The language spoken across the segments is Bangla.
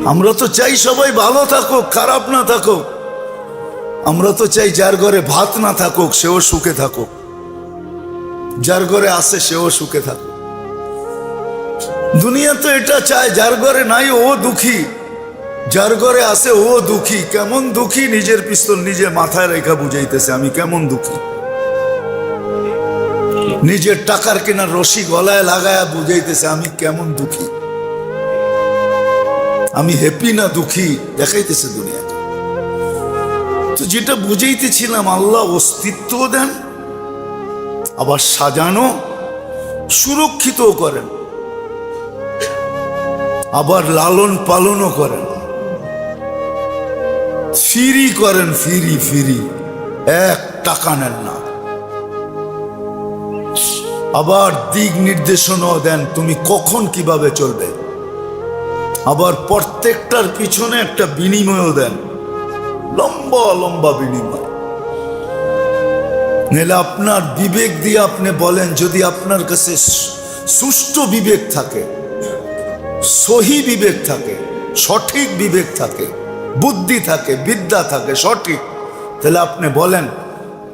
আমরা তো চাই সবাই ভালো থাকুক, খারাপ না থাকুক। আমরা তো চাই যার ঘরে ভাত না থাকুক সেও সুখে থাকুক, যার ঘরে আছে সেও সুখে থাকুক। দুনিয়া তো এটা চায়, যার ঘরে নাই ও দুঃখী, যার ঘরে আছে ও দুঃখী। কেমন দুঃখী? নিজের পিস্তল নিজে মাথায় রেখা বুঝাইতেছে আমি কেমন দুঃখী। নিজের টাকার কেনার রশি গলায় লাগায়া বুঝাইতেছে আমি কেমন দুঃখী। আমি হ্যাপি না দুঃখী দেখাইতেছে দুনিয়া। তো যেটা বুঝাইতেছিলাম, আল্লাহ অস্তিত্ব দেন, আবার সাজানো সুরক্ষিত করেন, আবার লালন পালনও করেন, ফ্রি করেন, ফ্রি ফ্রি, এক টাকা নেন না। আবার দিক নির্দেশনাও দেন তুমি কখন কিভাবে চলবে। আবার প্রত্যেকটার পিছনে একটা বিনিময়ও দেন, লম্বা লম্বা বিনিময়। নাহলে আপনার বিবেক দিয়ে আপনি বলেন, যদি আপনার কাছে সুষ্ঠু বিবেক থাকে, সহি বিবেক থাকে, সঠিক বিবেক থাকে, বুদ্ধি থাকে, বিদ্যা থাকে সঠিক, তাহলে আপনি বলেন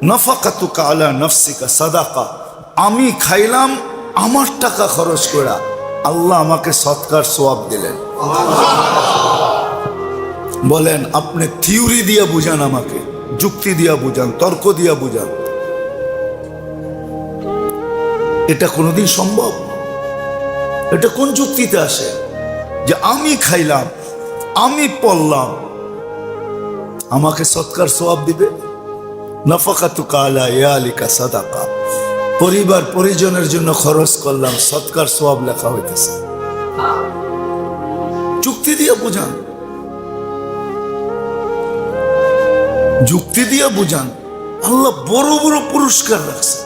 নাফাকাতুকা আলা নাফসিকা সাদাকা, আমি খাইলাম আমার টাকা খরচ করা, আল্লাহ আমাকে সৎকার সওয়াব দিলেন। বলেন আপনি থিওরি দিয়া বুঝান, আমাকে যুক্তি দিয়া বুঝান, তর্ক দিয়া বুঝান, এটা কোনোদিন সম্ভব? এটা কোন যুক্তিতে আসে যে আমি খাইলাম, আমি পড়লাম, আমাকে সৎকার সওয়াব দিবে? নাফাকাতুকা আলা ইয়ালিকা সাদাকা, পরিবার পরিজনের জন্য খরচ করলাম, সৎকার সওয়াব লেখা হইতেছে। যুক্তি দিয়ে বুঝান, যুক্তি দিয়ে বুঝান। আল্লাহ বড় বড় পুরস্কার রাখছে।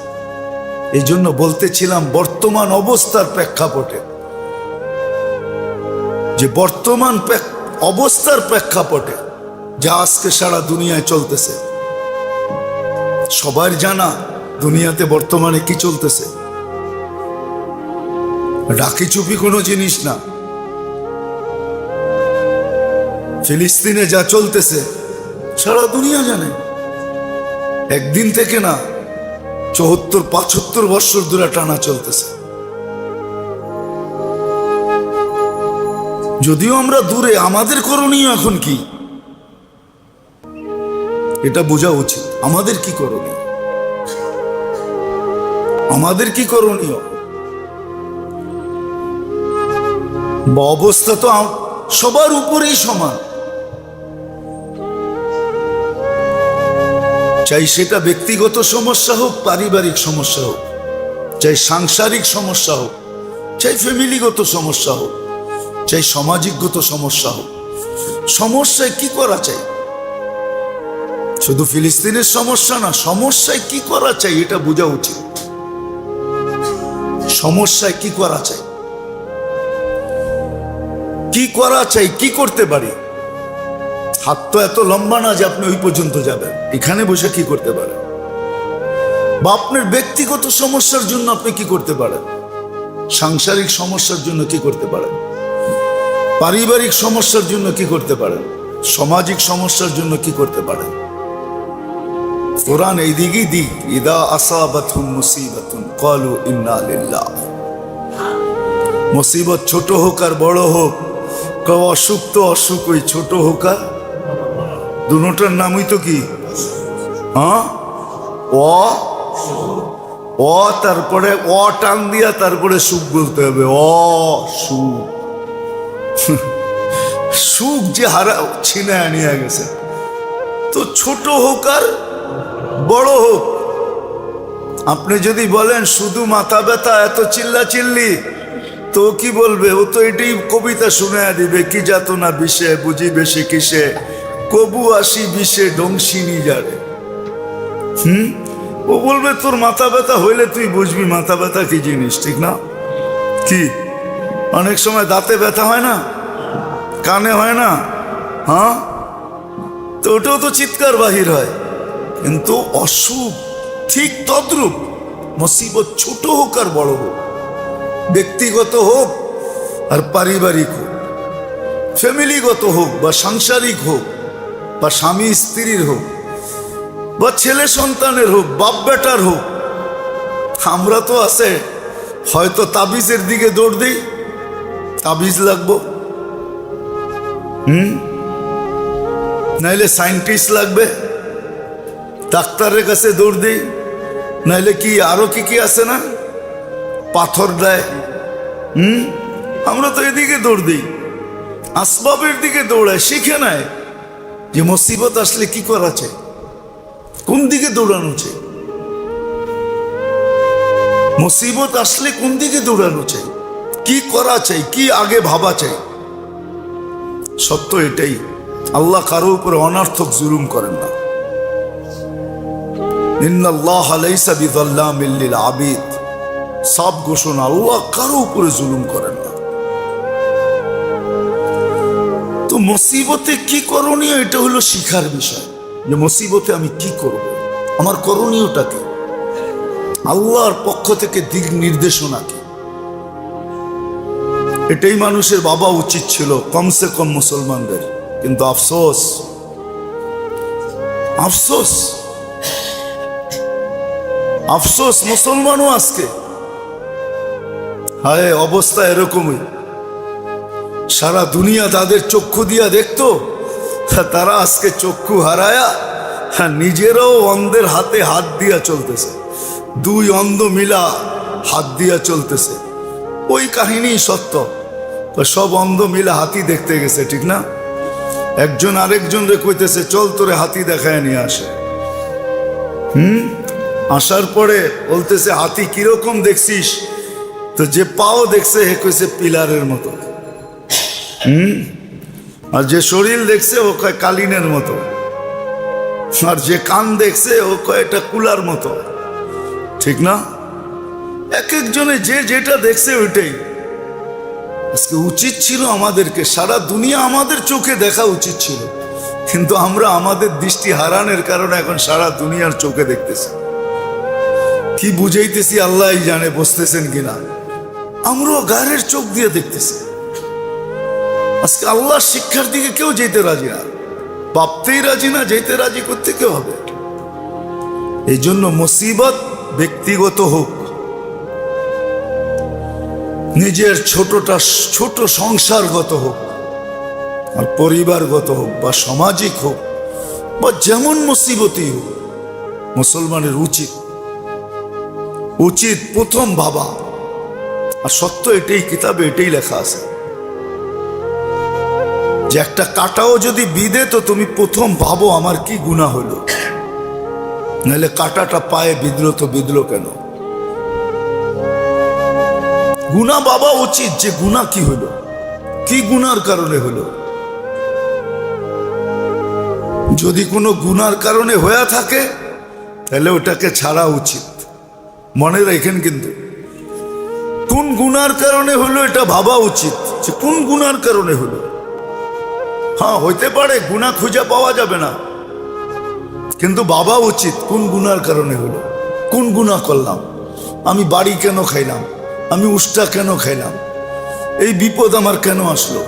এই জন্য বলতেছিলাম বর্তমান অবস্থার প্রেক্ষাপটে, যে বর্তমান অবস্থার প্রেক্ষাপটে যা আজকে সারা দুনিয়ায় চলতেছে, সবার জানা দুনিয়াতে বর্তমানে কি চলতেছে। ডাকি চুপি কোনো জিনিস না। ফিলিস্তিনে যা চলতেছে সারা দুনিয়া জানে, একদিন থেকে না, 74-75 বছর ধরে টানা চলতেছে। যদিও আমরা দূরে, আমাদের করণীয় এখন কি এটা বোঝা উচিত। আমাদের কি করণীয়, আমাদের কি করণীয়? অবস্থা তো সবার উপরেই সমান, চাই সেটা ব্যক্তিগত সমস্যা হোক, পারিবারিক সমস্যা হোক, চাই সাংসারিক সমস্যা হোক, চাই ফ্যামিলিগত সমস্যা হোক, চাই সামাজিকগত সমস্যা হোক। সমস্যায় কি করা চাই? শুধু ফিলিস্তিনের সমস্যা না, সমস্যায় কি করা চাই এটা বোঝা উচিত। সমস্যায় কি করা চাই, কি করা চাই, কি করতে পারি। হাত তো এত লম্বা না যে আপনি ওই পর্যন্ত যাবেন। এখানে বসে কি করতে পারেন, বা আপনার ব্যক্তিগত সমস্যার জন্য আপনি কি করতে পারেন, সাংসারিক সমস্যার জন্য কি করতে পারেন, পারিবারিক সমস্যার জন্য কি করতে পারেন, সামাজিক সমস্যার জন্য কি করতে পারেন। কোরআন এই দিকেই দিক, ইদা আসাবাতহুম মুসিবাতুন ক্বালু ইন্না লিল্লাহ। মুসিবত ছোট হোক আর বড় হোক, কেউ অসুখ তো অসুখ, ওই ছোট হোক আর দুটোটার নামই তো কি, হ্যাঁ, অ তারপরে অ টান দিয়া তারপরে সুখ বলতে হবে। সুখ, সুখ যে হারা ছিনায় নিয়ে গেছে। তো ছোট হোক আর বড় হোক, আপনি যদি বলেন শুধু মাথা ব্যথা, এত চিল্লা চিল্লি, তো কি বলবে? ও তো এটাই কবিতা শুনে দিবে, কি যাতো না বিষে বুঝিবে সে কিসে, কবু আসি বিষে ডংসিনি যারে। ও বলবে তোর মাথা ব্যথা হইলে তুই বুঝবি মাথা ব্যথা কি জিনিস, ঠিক না? কি অনেক সময় দাঁতে ব্যথা হয় না, কানে হয় না, হ্যাঁ, তো ওটাও তো চিৎকার বাহির হয়। কিন্তু অসুখ ঠিক তদ্রূপ। মুসিবত ছোট হোক আর বড় হোক, ব্যক্তিগত হোক আর পারিবারিক হোক, ফ্যামিলিগত হোক বা সাংসারিক হোক বা স্বামী স্ত্রীর হোক বা ছেলে সন্তানের হোক, বাপ বেটার হোক, আমরা তো আছে হয়তো তাবিজের দিকে দৌড় দিই, তাবিজ লাগবো, নাইলে সায়েন্টিস্ট লাগবে, ডাক্তারের কাছে দৌড় দিই, নাইলে কি আরো কি কি আছে না, পাথর দেয়। আমরা তো এদিকে দৌড় দিই, আসবাবের দিকে দৌড়ায়, শিখে নেয় যে মুসিবত আসলে কি করা চাই, কোন দিকে দৌড়ানো চাই, মুসিবত আসলে কোন দিকে দৌড়ানো চাই, কি করা চাই, কি আগে ভাবা চাই। সত্য এটাই, আল্লাহ কারো উপরে অনার্থক জুলুম করেন না। ইন্নাল্লাহা লাইসা বিযাল্লামিল লিল আবিদ, সব ঘোষণা, আল্লাহ কারো উপরে জুলুম করেন না। তো মুসিবতে কি করণীয়, এটা হলো শিখার বিষয়, যে মুসিবতে আমি কি করব, আমার করণীয়টা কি, আল্লাহর পক্ষ থেকে দিক নির্দেশনা কি। এটাই মানুষের ভাবা উচিত ছিল, কমসে কম মুসলমানদের। কিন্তু আফসোস, আফসোস, আফসোস, মুসলমানও আজকে হায় অবস্থা এরকমই। সারা দুনিয়া তাদের চক্ষু দিয়া দেখতো, তারা আজকে চক্ষু হারায়া নিজেরাও অন্ধের হাতে হাত দিয়া চলতেছে, দুই অন্ধ মিলা হাত দিয়া চলতেছে। ওই কাহিনী সত্য, সব অন্ধ মিলা হাতি দেখতে গেছে, ঠিক না? একজন আরেকজন রে কইতেছে চল তোরে হাতি দেখায় নিয়ে আসে। আসার পরে বলতেছে হাতি কিরকম দেখছিস? তো যে পাও দেখছে হে কইছে পিলারের মতো, আর যে শরীর দেখছে ও কয় কালিনের মতো, আর যে কান দেখছে ও কয় এটা কুলার মতো, ঠিক না? এক একজনে যে যেটা দেখছে ওইটাই। আজকে উচিত ছিল আমাদেরকে সারা দুনিয়া আমাদের চোখে দেখা উচিত ছিল, কিন্তু আমরা আমাদের দৃষ্টি হারানোর কারণে এখন সারা দুনিয়ার চোখে দেখতেছি। কি বুঝাইতেছি আল্লাহ জানে, বুঝতেছেন কিনা? আমরাও গায়ের চোখ দিয়ে দেখতেছি। আজকে আল্লাহর শিক্ষার দিকে কেউ যেতে রাজি না, ভাবতেই রাজি না, যেতে রাজি করতে কেউ হবে। এই জন্য মুসিবত ব্যক্তিগত হোক, নিজের ছোট সংসারগত হোক, আর পরিবারগত হোক বা সামাজিক হোক বা যেমন মুসিবতই হোক, মুসলমানের উচিত প্রথম ভাবা। আর সত্য এটাই, কিতাবে এটাই লেখা আছে যে একটা কাঁটাও যদি বিঁধে তো তুমি প্রথম ভাবো আমার কি গুনাহ হলো, নাহলে কাঁটাটা পায়ে বিঁধলো তো বিঁধলো কেন? গুনাহ ভাবা উচিত যে গুনাহ কি হলো, কি গুনার কারণে হলো। যদি কোনো গুনার কারণে হয়ে থাকে তাহলে ওটাকে ছাড়া উচিত। মনে রাখেন কিন্তু কোন গুনার কারণে হলো এটা ভাবা উচিত, যে কোন গুনার কারণে হলো। হ্যাঁ, হইতে পারে গুনাহ খুঁজে পাওয়া যাবে না, কিন্তু ভাবা উচিত কোন গুনার কারণে হলো, কোন গুনাহ করলাম, আমি বাড়ি কেন খাইলাম, আমি উষ্টা কেন খাইলাম, এই বিপদ আমার কেন আসলো,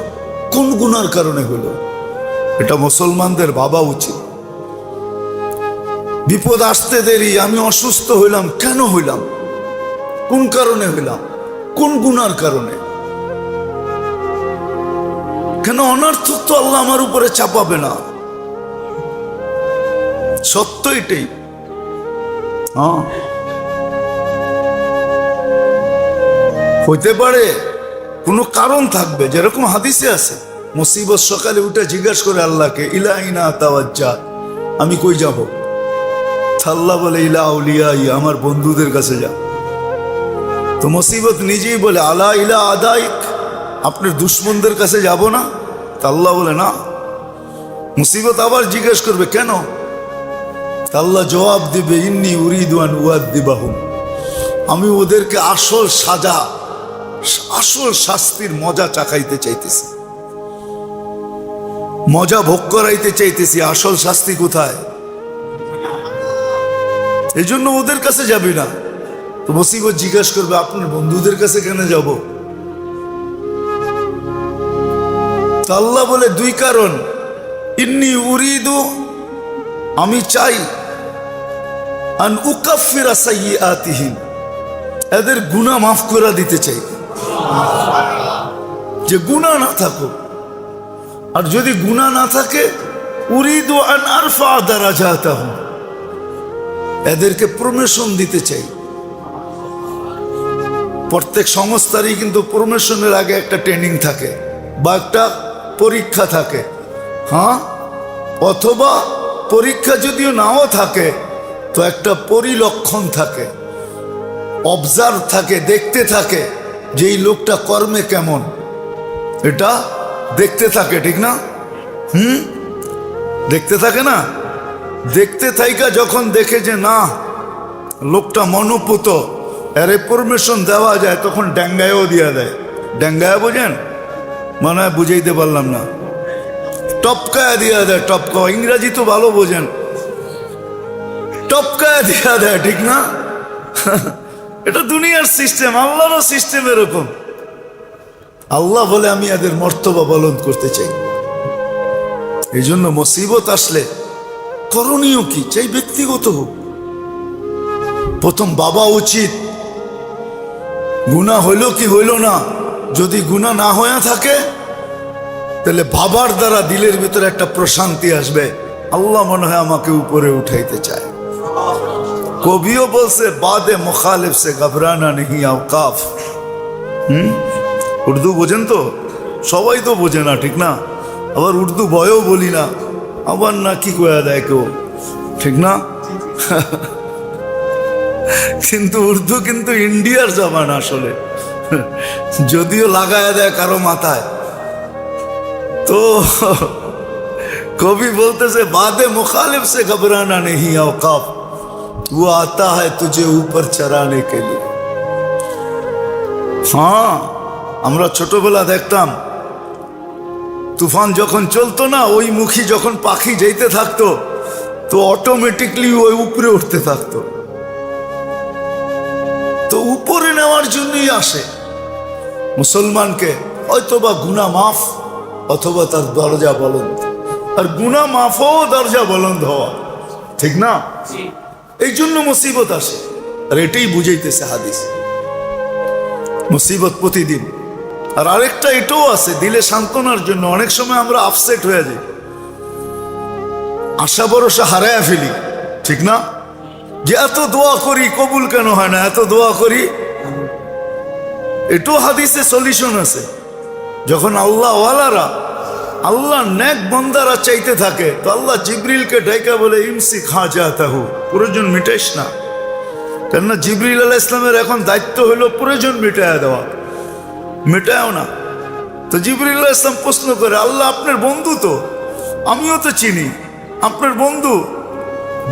কোন গুনার কারণে হলো, এটা মুসলমানদের ভাবা উচিত। বিপদ আসতে দেরি, আমি অসুস্থ হইলাম, কেন হইলাম, কোন কারণে হইলাম, কোন গুনার কারণে, কেন অনর্থক তো আল্লাহ আমার উপরে চাপাবে না। সত্য এটাই। হইতে পারে কোনো কারণ থাকবে, যেরকম হাদিসে আছে মুসিবত সকালে উঠে জিজ্ঞাসা করে আল্লাহকে ইলাইনা তাওয়াজ্জা, আমি কই যাব? আল্লাহ বলে ইলা আউলিয়াই, আমার বন্ধুদের কাছে যা। তো মুসিবত নিজেই বলে আলা ইলা আদাইক, আপনার দুশ্মনদের কাছে যাব না? আল্লাহ বলে না। মুসিবত আবার জিজ্ঞেস করবে কেন? আল্লাহ জবাব দিবে ইন্নী উরিদু আন উআযযিবাহুম, আমি ওদেরকে আসল সাজা, আসল শাস্তির মজা চাকাইতে চাইতেছি, মজা ভোগ করাইতে চাইতেছি। আসল শাস্তি কোথায়? এই জন্য ওদের কাছে যাবি না। তো মুসিবত জিজ্ঞেস করবে আপনার বন্ধুদের কাছে কেন যাব? তা আল্লাহ বলে দুই কারণ, ইন্নী উরিদু, আমি চাই, আন উকাফিরা সাইয়্যাতিহিম, এদের গুনাহ মাফ করে দিতে চাই, যে গুনাহ না থাকুক। আর যদি গুনাহ না থাকে, উরিদু আন আরফা দারাজাতাহুম, এদেরকে প্রমোশন দিতে চাই। প্রত্যেক সংস্থারই কিন্তু প্রমোশনের আগে একটা ট্রেনিং থাকে বা একটা পরীক্ষা থাকে, হ্যাঁ, অথবা পরীক্ষা যদিও নাও থাকে তো একটা পরিলক্ষণ থাকে, অবজার্ভ থাকে, দেখতে থাকে যে এই লোকটা কর্মে কেমন, এটা দেখতে থাকে, ঠিক না? দেখতে থাকে না? দেখতে থাইকা যখন দেখে যে না লোকটা মনোপুত, এরে পারমিশন দেওয়া যায়, তখন ড্যাঙ্গায়ও দিয়া দেয়। ড্যাঙ্গায় বোঝেন? মনে হয় বুঝাইতে পারলাম না। টপকায় দিয়া দেয়, টপকা, ইংরাজি তো ভালো বোঝেন, টপকায় দিয়া দেয়, ঠিক না? এটা দুনিয়ার সিস্টেম, আল্লাহরও সিস্টেম এরকম। আল্লাহ বলে আমি এদের মর্তবা বলন্দ করতে চাই। এই জন্য মুসিবত আসলে করণীয় কি চাই, ব্যক্তিগত হোক। প্রথম বাবা উচিত, গুনাহ হইল কি হইল না, যদি গুনাহ না হয়ে থাকে তাহলে বাবার দ্বারা দিলের ভিতরে একটা প্রশান্তি আসবে, আল্লাহ মনে হয় আমাকে উপরে উঠাইতে চায়। কবিও বলছে বাদে মুখালিফ সে ঘবরানা নেহি আওকাফ। উর্দু বোঝেন তো? সবাই তো বোঝে না, ঠিক না? আবার উর্দু বয়ও বলি না, আবার না কি কয়া দেয় কেউ, ঠিক না? কিন্তু উর্দু কিন্তু ইন্ডিয়ার জবান আসলে, যদিও লাগায় দেয় কারো মাথায়। তো কবি বলতেছে বাদে মুখালিফ সে ঘবরানা নেহি আওকাফ, वो आता है तुझे ऊपर चराने के लिए। হ্যাঁ, আমরা ছোটবেলা দেখতাম তুফান যখন চলতো না, ওই মুখী যখন পাখি যেতে থাকতো তো অটোমেটিকলি ওই উপরে উঠতে থাকতো। তো উপরে নেওয়ার জন্যই আসে মুসলমানকে, হয়তোবা গুনাহ মাফ অথবা তার দরজা বলন্দ। আর গুনাহ মাফও দরজা বলন্দ হওয়া, ঠিক না? এই জন্য মুসিবত আসে। আর এটাই বুঝাইতেছে হাদিস, মুসিবত প্রতিদিন। আর আরেকটা এটাও আছে দিলে সান্ত্বনার জন্য। অনেক সময় আমরা আপসেট হয়ে যাই, আশা ভরসা হারায় ফেলি, ঠিক না? যে এত দোয়া করি কবুল কেন হয় না, এত দোয়া করি। এটাও হাদিসে সলিউশন আছে। যখন আল্লাহ ওয়ালারা, আল্লাহ নেক বান্দারা চাইতে থাকে তো আল্লাহ জিবরিলকে ডাইকা বলে ইমসি খা যাতাহু, প্রয়োজন মিটাইস না। কেননা জিবরিল আলাইহিস সালামের এখন দায়িত্ব হলো প্রয়োজন মিটায়া দেওয়া, মেটায়ও না। তো জিবরিল আলাইহিস সালাম প্রশ্ন করে, আল্লাহ আপনার বন্ধু তো, আমিও তো চিনি, আপনার বন্ধু,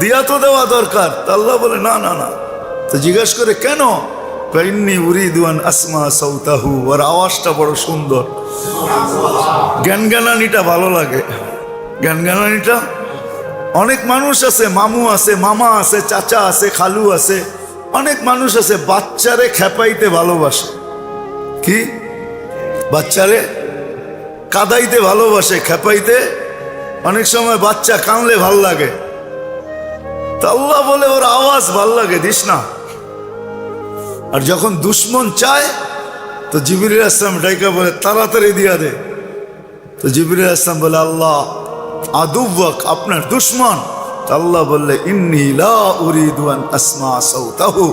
দিয়া তো দেওয়া দরকার। তো আল্লাহ বলে না না না। তো জিজ্ঞাসা করে কেন? ইন্নী উরিদু আন আসমা সাউতাহু, ওর আওয়াজটা বড় সুন্দর, জ্ঞানজ্ঞানানিটা ভালো লাগে। জ্ঞানজ্ঞানানিটা, অনেক মানুষ আছে, মামু আছে, মামা আছে, চাচা আছে, খালু আছে, অনেক মানুষ আছে বাচ্চারে খেপাইতে ভালোবাসে। কি? বাচ্চারে কাদাইতে ভালোবাসে, খেপাইতে। অনেক সময় বাচ্চা কানলে ভাল লাগে, তা আল্লাহ বলে ওর আওয়াজ ভাল লাগে, দিস না। আর যখন দুশ্মন চায় তো জিবরিল আসলাম ডাইকা বলে তাড়াতাড়ি দিয়া দে। তো জিবরিল আসলাম বলে আল্লাহ আদুওয়াক, আপনার দুশ্মন। আল্লাহ বললে ইন্নী লা উরিদু আন আসমা সাউতাহু,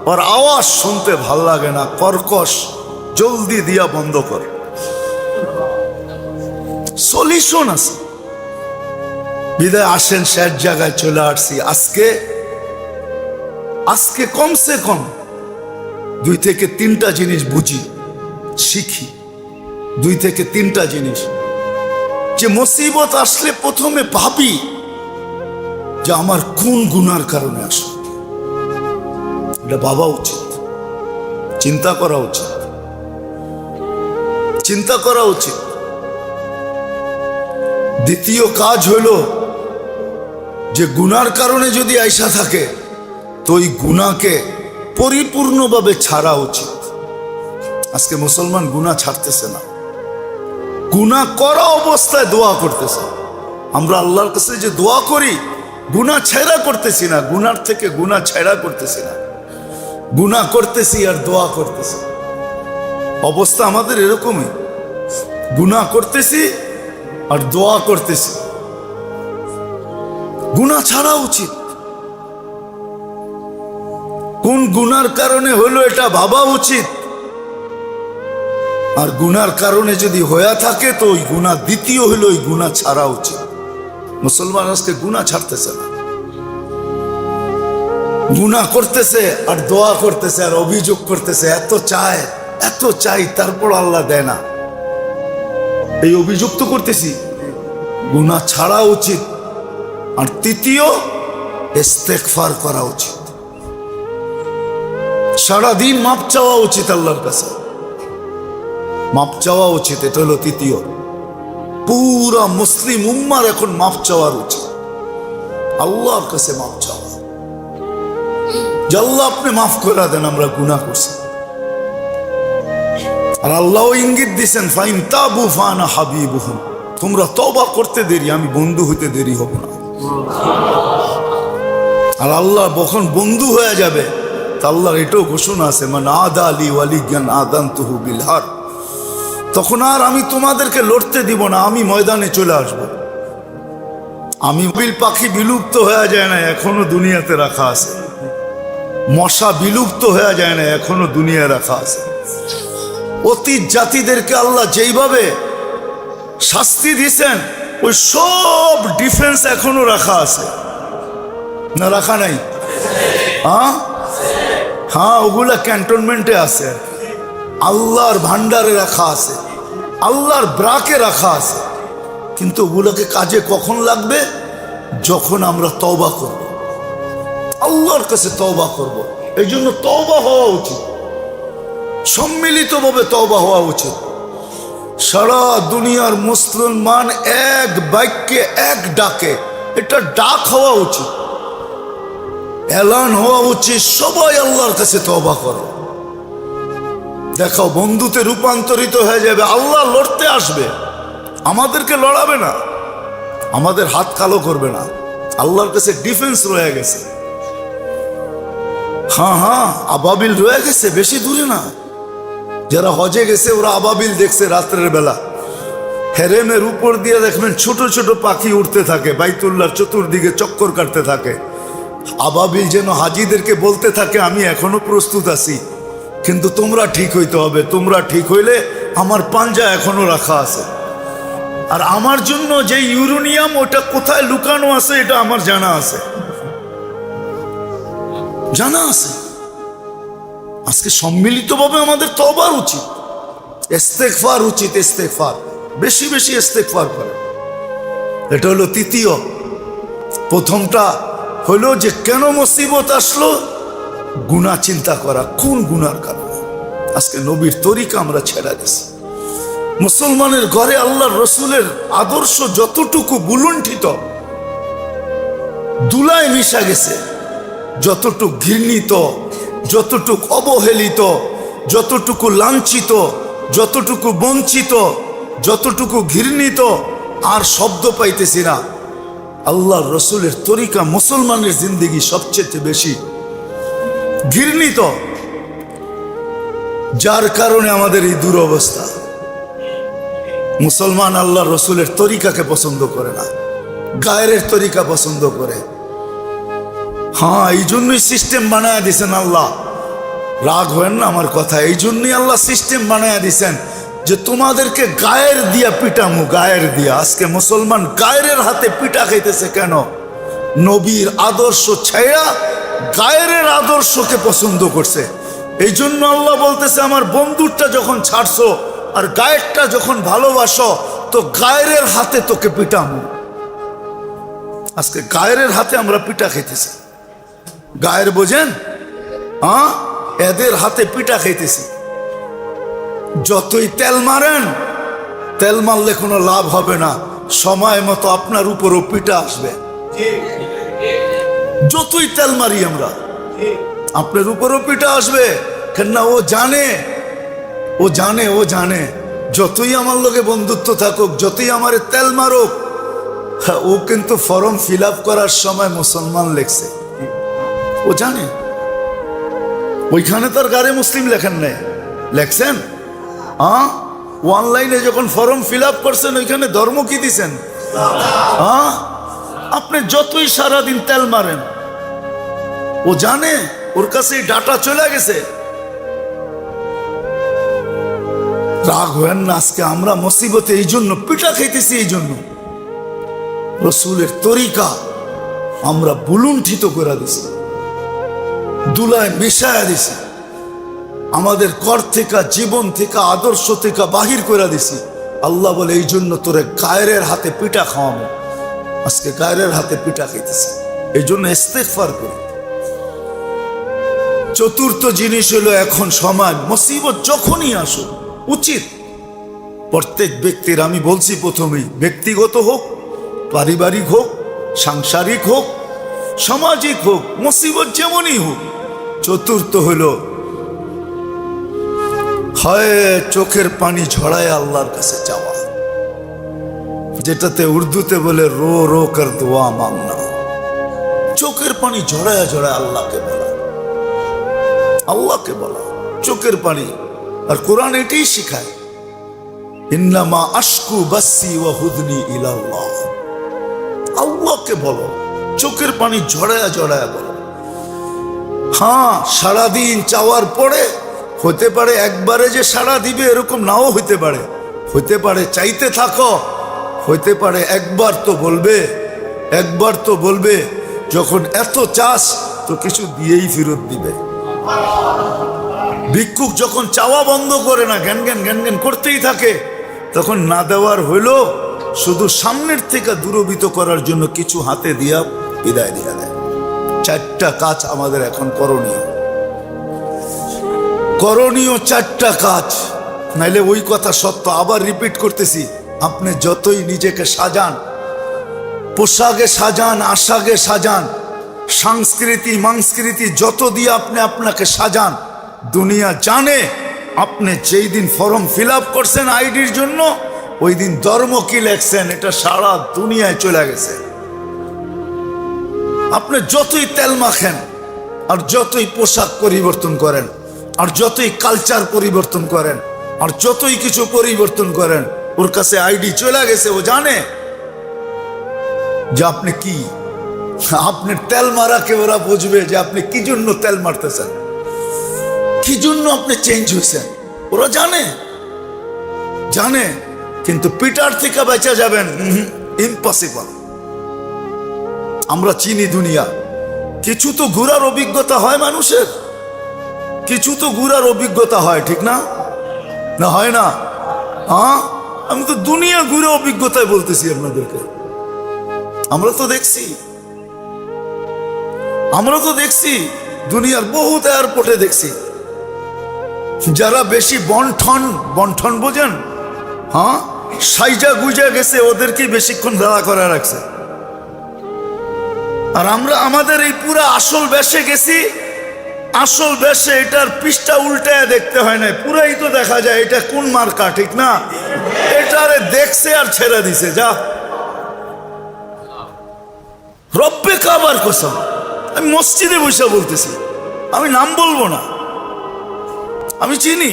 ওর আওয়াজ শুনতে ভাল লাগে না, কর্কশ, জলদি দিয়া বন্ধ কর। সলিউশন আছে। বিদায় আসেন, শেষ জায়গায় চলে আসছি। আজকে কমসে কম 2 থেকে 3টা জিনিস বুঝি, শিখি। 2 থেকে 3টা জিনিস। যে মুসিবত আসলে প্রথমে ভাবি যে আমার কোন গুনার কারণে আসে, এটা ভাবা উচিত, চিন্তা করা উচিত, চিন্তা করা উচিত। দ্বিতীয় কাজ হইল যে গুনার কারণে যদি আইসা থাকে তো ওই গুনাহকে পরিপূর্ণভাবে ছাড়া উচিত। আজকে মুসলমান গুনাহ ছাড়তেছে না, গুনাহ করা অবস্থায় দোয়া করতেছে। আমরা আল্লাহর কাছে যে দোয়া করি, গুনাহ ছেড়া করতেছি না, গুনার থেকে গুনাহ ছেড়া করতেছি না, গুনাহ করতেছি আর দোয়া করতেছি। অবস্থা আমাদের এরকমই, গুনাহ করতেছি আর দোয়া করতেছি। গুনাহ ছাড়া উচিত। কোন গুনার কারণে হলো এটা ভাবা উচিত, আর গুনার কারণে যদি হয়ে থাকে তো ওই গুনাহ দ্বিতীয় হলো ওই গুনাহ ছাড়া উচিত। মুসলমান আজকে গুনাহ ছাড়তেছে না, গুনাহ করতেছে আর দোয়া করতেছে আর অভিযোগ করতেছে, এত চাই তারপর আল্লাহ দেয় না। এই অভিযোগ তো করতেছি, গুনাহ ছাড়া উচিত। আর তৃতীয়, ইস্তেগফার করা উচিত, সারাদিন মাপ চাওয়া উচিত আল্লাহর কাছে, মাপ চাওয়া উচিত। এটা হলো তৃতীয়। পুরা মুসলিম উম্মার এখন মাপ চাওয়ার উচিত, আল্লাহর কাছে মাপ চাওয়া, যে আল্লাহ আপনি মাফ করে দেন, আমরা গুনাহ করছি। আর আল্লাহ ইঙ্গিত দিছেন, ফাইন তাবু ফানা হাবিবুহুম, তোমরা তওবা করতে দেরি, আমি বন্ধু হইতে দেরি হব না। আর আল্লাহ যখন বন্ধু হয়ে যাবে, তা আল্লাহর এটাও ঘোষণা আছে, মান আদা আলী ওয়ালিয়ান আদানতুহু বিল হার, তখন আর আমি তোমাদেরকে লড়তে দিব না, আমি ময়দানে চলে আসব। আমি বিল পাখি বিলুপ্ত হয়ে যায় না, এখনো দুনিয়াতে রাখা আছে। মশা বিলুপ্ত হয়ে যায় না, এখনো দুনিয়ায় রাখা আছে। অতীত জাতিদেরকে আল্লাহ যেইভাবে শাস্তি দিয়েছেন, ওই সব ডিফেন্স এখনো রাখা আছে না, রাখা নাই? হ্যাঁ, ওগুলা ক্যান্টনমেন্টে আছে, আল্লাহর ভান্ডারে রাখা আছে, আল্লাহর ব্রাকে রাখা আছে। কিন্তু ওগুলোকে কাজে কখন লাগবে? যখন আমরা তওবা করব, আল্লাহর কাছে তওবা করব। এই জন্য তওবা হওয়া উচিত, সম্মিলিতভাবে তওবা হওয়া উচিত। সারা দুনিয়ার মুসলমান এক বাক্যে এক ডাকে, এটা ডাক হওয়া উচিত, এলান হওয়া উচিত, সবাই আল্লাহর কাছে তওবা করো। দেখাও, বন্ধুতে রূপান্তরিত হয়ে যাবে। আল্লাহ লড়তে আসবে, আমাদেরকে লড়াবে না, আমাদের হাত কালো করবে না। আল্লাহর কাছে ডিফেন্স রয়ে গেছে। হ্যাঁ, আবাবিল রয়ে গেছে, বেশি দূরে না। যারা হজে গেছে ওরা আবাবিল দেখছে রাত্রের বেলা, হেরেমের উপর দিয়ে দেখবেন ছোট ছোট পাখি উঠতে থাকে, বাইতুল্লাহর চতুর্দিকে চক্কর কাটতে থাকে। আবাবিল যেন হাজিদেরকে বলতে থাকে, আমি এখনো প্রস্তুত আছি, কিন্তু তোমরা ঠিক হইতে হবে, তোমরা ঠিক হইলে আমার পাঞ্জা এখনো রাখা আছে। আর আমার জন্য যে ইউরেনিয়াম ওটা কোথায় লুকানো আছে এটা আমার জানা আছে, জানা আছে। আজকে সম্মিলিতভাবে আমাদের তওবার উচিত, ইস্তেগফার উচিত, ইস্তেগফার বেশি বেশি ইস্তেগফার করে। এটা হলো তৃতীয়। প্রথমটা হলো যে কেন মুসিবত আসলো, গুনাহ চিন্তা করা, কোন গুনার কারণে। আজকে নবীর তরিকা আমরা ছেড়ে দিছি। মুসলমানের ঘরে আল্লাহর রসুলের আদর্শ যতটুকু বুলুণ্ঠিত, দুলায় মিশা গেছে, যতটুকু ঘৃণিত, যতটুকু অবহেলিত, যতটুকু লাঞ্ছিত, যতটুকু বঞ্চিত, যতটুকু ঘৃণিত, আর শব্দ পাইতেছি না। আল্লাহর রসুলের তরিকা মুসলমানের জিন্দেগি সবচেয়ে বেশি ঘৃণিত, যার কারণে আমাদের এই দুরবস্থা। মুসলমান আল্লাহর রসুলের তরিকাকে পছন্দ করে না, গায়ের তরিকা পছন্দ করে। হ্যাঁ, এই জন্যই সিস্টেম বানায় দিছেন আল্লাহ। রাগ হয় না আমার কথা, এই জন্যই আল্লাহ সিস্টেম বানায় দিছেন যে তোমাদেরকে গায়ের দিয়া পিটামু, গায়ের দিয়া। আজকে মুসলমান গায়ের হাতে পিটা খাইতেছে কেন? নবীর আদর্শ ছায়া গায়ের আদর্শকে পছন্দ করছে। এই জন্য আল্লাহ বলতেছে, আমার বন্ধুরটা যখন ছাড়ছো আর গায়েরটা যখন ভালোবাসো, তো গায়ের হাতে তোকে পিটামু। আজকে গায়ের হাতে আমরা পিটা খাইতেছি। গায়ের বোঝেন? হ্যাঁ, এদের হাতে পিটা খাইতেছি। যতই তেল মারেন, তেল মারলে কোনো লাভ হবে না, সময় মতো আপনার উপরও পিটা আসবে। যতই তেল মারি আমরা, আপনার উপরও পিটা আসবে। কেননা ও জানে যতই আমার লগে বন্ধুত্ব থাকুক, যতই আমারে তেল মারুক, ও কিন্তু ফর্ম ফিল আপ করার সময় মুসলমান লেখছে। ও জানে ওইখানে তার গারে মুসলিম লেখেন নাই, লেখছেন অনলাইনে যখন ফর্ম ফিল আপ করছেন ওইখানে ধর্ম কি দিছেন? আপনি যতই সারাদিন তেল মারেন, ও জানে, ওর কাছে ডাটা চলে গেছে। রাগ হয়েন না, আজকে আমরা মুসিবতে এই জন্য পিঠা খাইতেছি, এই জন্য রসুলের তরিকা আমরা বুলুণ্ঠিত করে দিছি, দুলায় মিশায়া দিছি, আমাদের কর থেকে, জীবন থেকে, আদর্শ থেকে বাহির করে দিছি। আল্লাহ বলে এই জন্য তোরে গায়ের হাতে পিঠা খাওয়াবো। আজকে গায়ের হাতে পিঠা খাইতেছি, এই জন্য ইস্তেগফার করি। চতুর্থ জিনিস হলো, এখন সময় মুসিবত যখনই আসুক, উচিত প্রত্যেক ব্যক্তির, আমি বলছি প্রথমেই, ব্যক্তিগত হোক, পারিবারিক হোক, সাংসারিক হোক, সামাজিক হোক, মুসিবত যেমনই হোক, চতুর্থ হলো হয় চোখের পানি ঝরায় আল্লাহর কাছে চাওয়া, যেটাতে উর্দুতে বলে রো রো কর দোয়া মাংনা। চোখের পানি ঝরায় ঝরায় আল্লাহকে বলা, আল্লাহকে বলা চোখের পানি। আর কোরআন এটাই শিখায়, ইন্নামা আশকু বাসি ওয়া হুদনি ইলাল্লাহ। আল্লাহকে বলো, চোখের পানি ঝরায়া ঝরায়া বলো। হ্যাঁ, সারাদিন চাওয়ার পরে হতে পারে একবারে যে সাড়া দিবে এরকম নাও হইতে পারে, হইতে পারে চাইতে থাকো, হইতে পারে একবার তো বলবে, একবার তো বলবে। যখন এত চাস তো কিছু দিয়েই ফেরত দিবে। ভিক্ষুক যখন চাওয়া বন্ধ করে না, জ্ঞান জ্ঞান জ্ঞান জ্ঞান করতেই থাকে, তখন না দেওয়ার হইলো শুধু সামনের থেকে দূরভীত করার জন্য কিছু হাতে দিয়া বিদায় দিয়া দেয়। চারটা কাজ আমাদের এখন করণীয়, করণীয় চারটা কাজ, নাইলে ওই কথা সত্য। আবার রিপিট করতেছি, আপনি যতই নিজেকে সাজান, পোশাকে সাজান, আশাকে সাজান, সংস্কৃতি মাংস্কৃতি যত দিয়ে আপনি আপনাকে সাজান, দুনিয়া জানে আপনি যেই দিন ফর্ম ফিল আপ করছেন আইডির জন্য, ওই দিন ধর্ম কি লেখছেন এটা সারা দুনিয়ায় চলে গেছে। আপনি যতই তেল মাখেন, আর যতই পোশাক পরিবর্তন করেন, আর যতই কালচার পরিবর্তন করেন, আর যতই কিছু পরিবর্তন করেন, ওর কাছে আইডি চলে গেছে। ও জানে যে আপনি কি, আপনার তেল মারাকে ওরা বুঝবে যে আপনি কি জন্য তেল মারতেছেন, কি জন্য আপনি চেঞ্জ হয়েছেন, ওরা জানে, জানে। কিন্তু পিটার থেকে বেঁচে যাবেন ইম্পসিবল। আমরা চিনি দুনিয়া, কিছু তো ঘুরার অভিজ্ঞতা হয় মানুষের, কিছু তো ঘুরার অভিজ্ঞতা হয়, ঠিক না? না হয় না? হ্যাঁ, আমি তো দুনিয়া ঘুরে অভিজ্ঞতায় বলতেছি আপনাদেরকে। আমরা তো দেখছি, আমরা তো দেখছি দুনিয়ার বহুত এয়ারপোর্টে দেখছি, যারা বেশি বন্ঠন, বন্ঠন বোঝেন? হ্যাঁ, সাইজা গুজা গেছে, ওদেরকে বেশিক্ষণ দাঁড়া করে রাখছে। আর আমরা আমাদের এই পুরা আসল বেশে গেছি, আসল বেশে এটার পৃষ্ঠা উল্টায় দেখতে হয় না, পুরাই তো দেখা যায় এটা কোন মার্কা, ঠিক না? এটারে দেখছে আর ছেড়ে দিছে। যা রব্বে কাবার কসম, আমি মসজিদে বসে বলতেছি, আমি নাম বলবো না, আমি চিনি,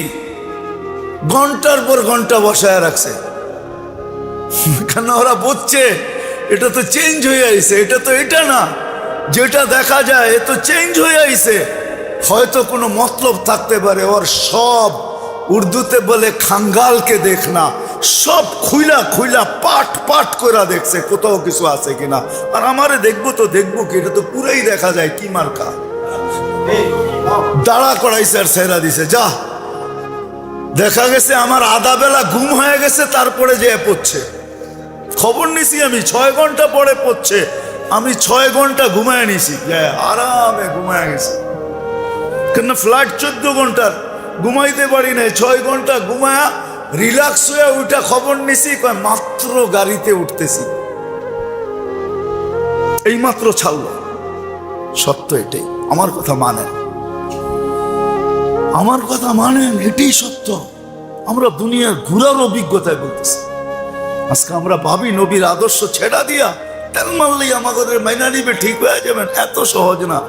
ঘন্টার পর ঘন্টা বসায় রাখছে। কেন? ওরা বুঝছে এটা তো চেঞ্জ হয়ে আইছে, এটা তো এটা না যেটা দেখা যায়, এ তো চেঞ্জ হয়ে আইছে। হয়তো কোনো মতলব থাকতে পারে ওর। সব উর্দুতে বলে খাঙ্গালকে দেখ না, সব খুইলা খুইলা পাট পাট করে দেখছে কোথাও কিছু আছে কিনা। আর আমারে দেখবো তো দেখবো কি, এটা তো পুরাই দেখা যায় কি মার্কা। দাঁড়া করাইছে আর ছেড়া দিছে। যা দেখা গেছে আমার আধা বেলা ঘুম হয়ে গেছে, তারপরে যে পড়ছে। খবর নিছি আমি 6 ঘন্টা পরে পড়ছে, আমি 6 ঘন্টা ঘুমায় নিছি, আরামে ঘুমায় গেছি। কেন? ফ্লাইট 14 ঘন্টার, ঘুমাইতে পারি নাই। 6 ঘন্টা ঘুমায়া রিল্যাক্স হয়ে ওইটা খবর নিছি, মাত্র গাড়িতে উঠতেছি, এই মাত্র ছাড়লো। সত্য এটাই, আমার কথা মানেন, আমার কথা মানেন, এটাই সত্য। আমরা দুনিয়ার ঘুরার অভিজ্ঞতায় বলতেছি। আজকে আমরা ভাবি নবীর আদর্শ ছেড়া দিয়া তেল মারলেই আমাদের মাইনা নিবে, ঠিক হয়ে যাবেন। এত সহজ না,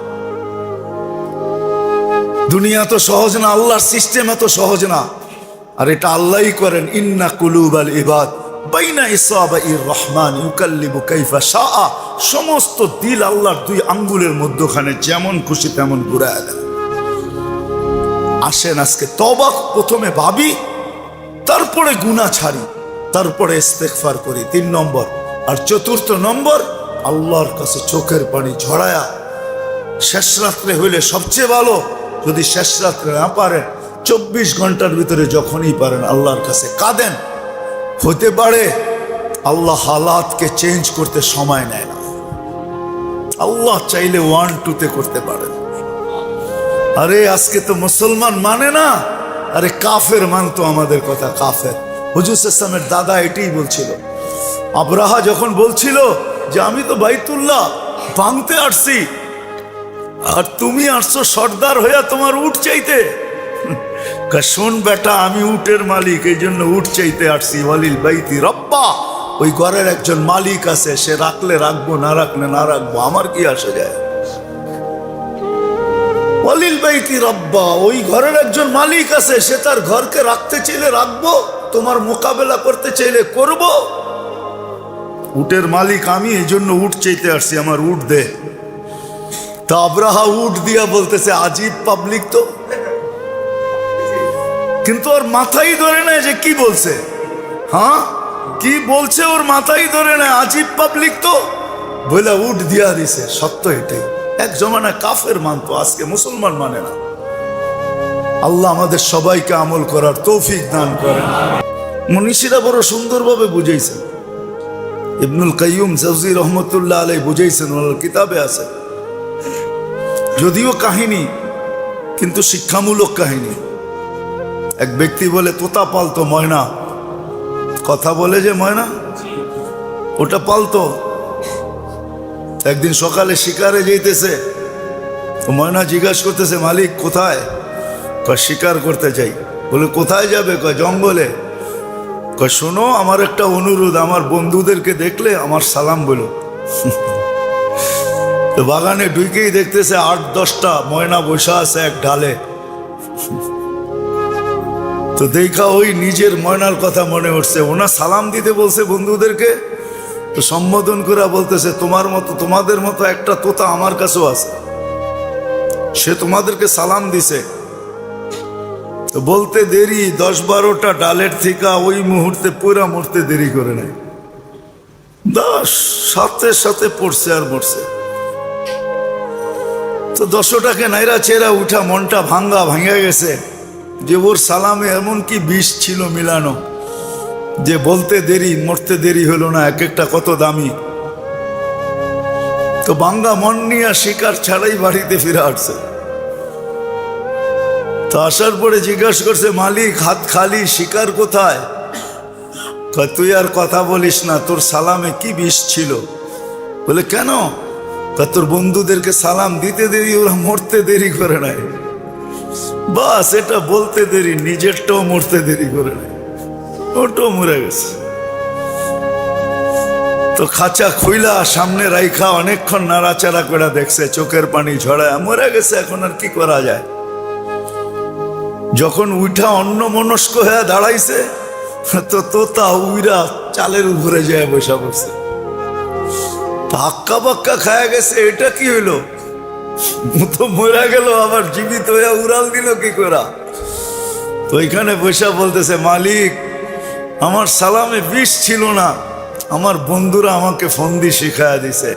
দুনিয়া তো সহজ না, আল্লাহর সিস্টেম এত সহজ না। আর এটা আল্লাহই করেন, ইন্না কুলুবাল ইবাদ বাইনা ইসাবাইর রহমান ইউকাল্লিবু কাইফা শাআ। সমস্ত দিল আল্লাহর দুই আঙ্গুলের মধ্যখানে যেমন খুশি তেমন ঘুরায় দেন। আসেন আজকে তওবা প্রথমে ভাবি, তারপরে গুনাহ ছাড়ি, তারপরে ইস্তেগফার করি, 3 নম্বর। আর 4র্থ নম্বর, আল্লাহর কাছে চোখের পানি ঝরায়া, শেষ রাত্রে হইলে সবচেয়ে ভালো, যদি শেষ রাত্রে না পারেন 24 ঘন্টার ভিতরে যখনই পারেন আল্লাহর কাছে কাঁদেন। হতে পারে আল্লাহ হালাতকে চেঞ্জ করতে সময় নেয় না, আল্লাহ চাইলে 1-2-তে করতে পারেন। আরে আজকে তো মুসলমান মানে না, আরে কাফের মানতো আমাদের কথা, কাফের। হুজুর ইসলামের দাদা এটাই বলছিল। আবরাহা যখন বলছিল যে আমি তো বাইতুল্লাহ ভাঙতে আসছি, আর তুমি আসছো সর্দার হইয়া তোমার উট চাইতে। শোন বেটা, আমি উটের মালিক, এই জন্য উট চাইতে আসছি। ওয়ালিল বাইতি রব্বা, ওই ঘরের একজন মালিক আছে, সে রাখলে রাখবো, না রাখলে না রাখবো, আমার কি আসে যায়। ওয়ালিল বাইতি রব্বা, ওই ঘরের একজন মালিক আছে, সে তার ঘরকে রাখতে চাইলে রাখবো, তোমার মোকাবেলা করতে চাইলে করব। উটের মালিক আমি, এই জন্য উট চাইতে আসছি, আমার উট দে। তা আবরাহা উট দিয়া বলতেছে, আজীব পাবলিক তো, কিন্তু ওর মাথাই ধরে নেয় যে কি বলছে। হ্যাঁ, কি বলছে ওর মাথাই ধরে নেয়, আজীব পাবলিক তো, বইলা উট দিয়া দিছে। সত্য এটাই, এক জমানা কাফের মানতো, আজকে মুসলমান মানে না। আল্লাহ আমাদের সবাইকে আমল করার তৌফিক দান করেন। মনীষীরা বড় সুন্দরভাবে বুঝাইছেন, ইবনুল কাইয়ুম জাওজি রহমতুল্লাহ আলাইহি বুঝাইছেন, ওনার কিতাবে আছে। যদিও কাহিনী, কিন্তু শিক্ষামূলক কাহিনী। এক ব্যক্তি বলে তোতা পালতো, ময়না, কথা বলে যে ময়না, ওটা পালতো। একদিন সকালে শিকারে যেতেছে, ময়না জিজ্ঞাসা করতেছে, মালিক কোথায়? কয় শিকার করতে চাই। বলে কোথায় যাবে? কয় জঙ্গলে। কয় শোনো, আমার একটা অনুরোধ, আমার বন্ধুদেরকে দেখলে আমার সালাম বলো। তো বাগানে ঢুকেই দেখতেছে 8-10টা ময়না বসা আছে এক ঢালে। তো দেখা ওই নিজের ময়নার কথা মনে উঠছে, ওনা সালাম দিতে বলছে বন্ধুদেরকে, তো সম্বোধন করে বলতেছে, তোমার মতো, তোমাদের মতো একটা তোতা আমার কাছেও আছে, সে তোমাদেরকে সালাম দিছে। তো বলতে দেরি, 10-12টা ডালের থেকে ওই মুহূর্তে পুরা মরতে দেরি করে নাই, 10 সাথে সাথে পড়ছে আর মরছে। তো 10টাকে নাইরা চেরা উঠা, মনটা ভাঙ্গা গেছে যে ওর সালামে এমন কি বিষ ছিল মিলানো, যে বলতে দেরি মরতে দেরি হলো না, এক একটা কত দামি। তো ভাঙ্গা মন নিয়ে শিকার ছাড়াই বাড়িতে ফিরে আসছে। তো আসার পরে জিজ্ঞাসা করছে, মালিক হাত খালি, শিকার কোথায়? তুই আর কথা বলিস না, তোর সালামে কি বিষ ছিল? বলে কেন? তোর বন্ধুদেরকে সালাম দিতে দেরি, ওরা মরতে দেরি করে নাই, বাস এটা বলতে দেরি, নিজেরটাও মরতে দেরি করে নাই, ওটাও মরে গেছে। তো খাঁচা খুইলা সামনে রাইখা অনেকক্ষণ নাড়াচাড়া করে দেখছে, চোখের পানি ঝরায়, মরে গেছে, এখন আর কি করা যায়। যখন উঠা অন্যমনস্ক হয়ে দাঁড়াইছে, তো তোতা উইরা চালের উপরে যায় বসা পড়ছে, হাক্কা বাক্কা খায়া গেছে। এটা কি হইলো? তো মরা গেল, আবার জীবিত হয়ে উড়াল দিল কি করা? তো এখানে বসা বলতেছে, মালিক আমার সালামে বিষ ছিল না, আমার বন্ধুরা আমাকে ফন্দি শিখায়া দিছে।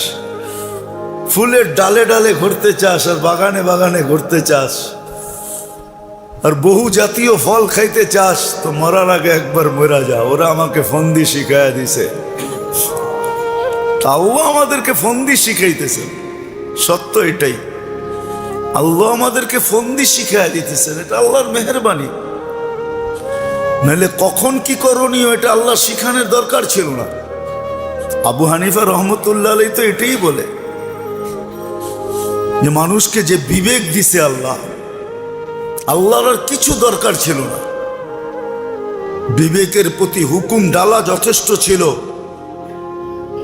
ফুলের ডালে ডালে ঘুরতে চাস, আর বাগানে বাগানে ঘুরতে চাস, আর বহু জাতীয় ফল খাইতে চাস, তো মরার আগে একবার মরা যা, ওরা আমাকে ফন্দি শিখায়া দিছে। তাও আমাদেরকে ফন্দি শিখাইতেছে, সত্য এটাই, আল্লাহ আমাদেরকে ফন্দি শিখাইয়া দিতেছেন, এটা আল্লাহর মেহেরবানি। নাহলে কখন কি করণীয় এটা আল্লাহ শিখানোর দরকার ছিল না। আবু হানিফা রহমতুল্লাহ আলাইহি তো এটাই বলে যে মানুষকে যে বিবেক দিছে আল্লাহ, আল্লাহর আর কিছু দরকার ছিল না। বিবেকের প্রতি হুকুম ডালা যথেষ্ট ছিল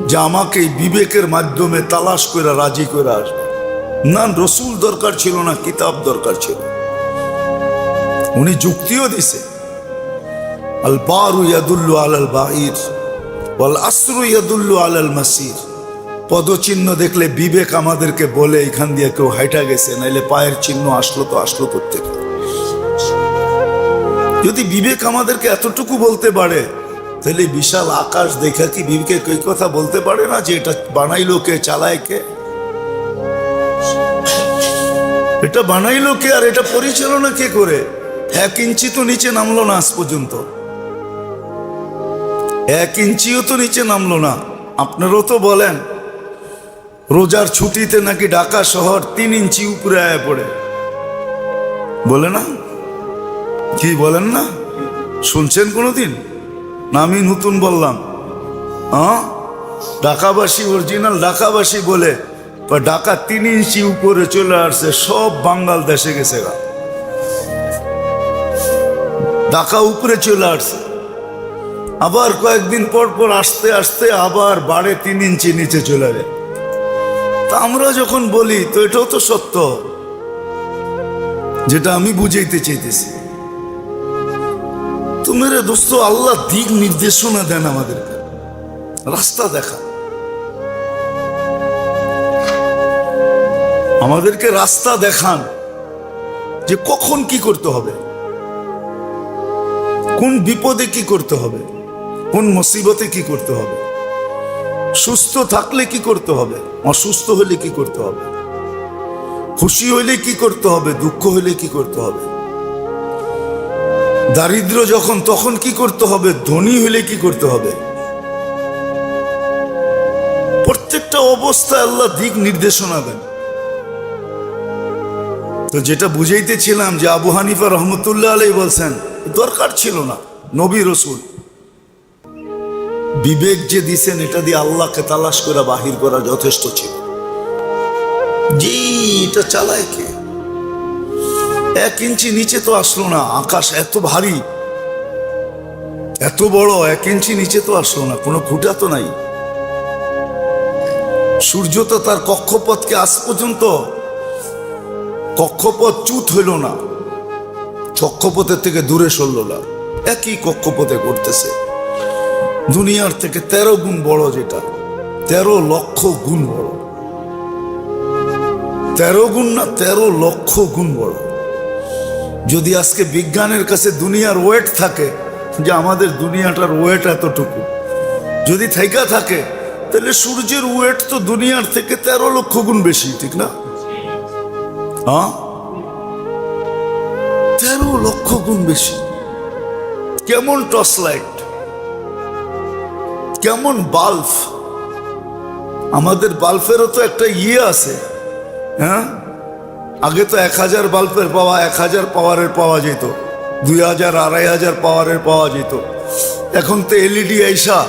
যে আমাকে এই বিবেকের মাধ্যমে তালাশ করে রাজি করে আসবে। না রসুল দরকার ছিল না, কিতাব দরকার ছিল। উনি যুক্তিও দিছে, আল বারু ইয়াদুল্লু আলাল বাঈর ওয়াল আসরু ইয়াদুল্লু আলাল মাসির। পদচিহ্ন দেখলে বিবেক আমাদেরকে বলে এখান দিয়ে কেউ হাইটা গেছে, নাইলে পায়ের চিহ্ন আসলো কোত্থেকে। যদি বিবেক আমাদেরকে এতটুকু বলতে পারে, তাহলে বিশাল আকাশ দেখা কি বিবেক এই কথা বলতে পারে না যে এটা বানাইলো কে, চালায় কে? এটা বানাইলো কে আর এটা পরিচালনা কে করে? 1 ইঞ্চি তো নিচে নামলো না আজ পর্যন্ত, 1 ইঞ্চিও তো নিচে নামলো না। আপনারাও তো বলেন রোজার ছুটিতে নাকি ঢাকা শহর 3 ইঞ্চি উপরে আয়া পড়ে, বলে না? কি বলেন না? শুনছেন কোনোদিন? না আমি নতুন বললাম? ঢাকাবাসী, অরিজিনাল ঢাকাবাসী বলে ঢাকা 3 ইঞ্চি উপরে চলে আসছে, সব বাঙ্গাল দেশে গেছে গা। ঢাকা উপরে চলে আসছে, আবার কয়েকদিন পর পর আস্তে আস্তে আবার বাড়ে 3 ইঞ্চি নিচে চলে যায়। তা আমরা যখন বলি তো এটাও তো সত্য, যেটা আমি বুঝাইতে চাইতেছি। তো মেরে দোস্ত, আল্লাহ দিক নির্দেশনা দেন আমাদেরকে, রাস্তা দেখা, আমাদেরকে রাস্তা দেখান যে কখন কি করতে হবে, কোন বিপদে কি করতে হবে, কোন মুসিবতে কি করতে হবে, সুস্থ থাকলে কি করতে হবে, অসুস্থ হলে কি করতে হবে, খুশি হইলে কি করতে হবে, দুঃখ হইলে কি করতে হবে, দারিদ্র যখন তখন কি করতে হবে, ধনী হইলে কি করতে হবে। প্রত্যেকটা অবস্থায় আল্লাহ দিক নির্দেশনা দেন। তো যেটা বুঝাইতেছিলাম যে আবু হানিফা রহমতুল্লাহ আলাইহি বলছেন দরকার ছিল না নবী রসুল, বিবেক যে দিছেন এটা দিয়ে আল্লাহকে তালাশ করে বাহির করা যথেষ্ট ছিল। জি, এটা চালায় কে? 1 ইঞ্চি নিচে তো আসলো না, আকাশ এত ভারী এত বড়, 1 ইঞ্চি নিচে তো আসলো না, কোনো খুঁটা তো নাই। সূর্য তো তার কক্ষপথকে আজ পর্যন্ত কক্ষপথ চ্যুত হইল না, কক্ষপথের থেকে দূরে সরল না, একই কক্ষপথে করতেছে। দুনিয়ার থেকে 13 গুণ বড়, যেটা 13 লক্ষ গুণ বড়, 13 গুণ না 13 লক্ষ গুণ বড়। যদি আজকে বিজ্ঞানের কাছে দুনিয়ার ওয়েট থাকে, যে আমাদের দুনিয়াটার ওয়েট এতটুকু যদি থাইকা থাকে, তাহলে সূর্যের ওয়েট তো দুনিয়ার থেকে 13 লক্ষ গুণ বেশি, ঠিক না? 13 লক্ষ গুণ বেশি। কেমন টর্চ লাইট, কেমন বাল্ব, আমাদের বাল্বেরও তো একটা আছে, হ্যাঁ? আগে তো 1000 বাল্বের পাওয়া 1000 পাওয়ারের পাওয়া যেত, 2000 2500 পাওয়ারের পাওয়া যেত। এখন তো এলইডি আইসা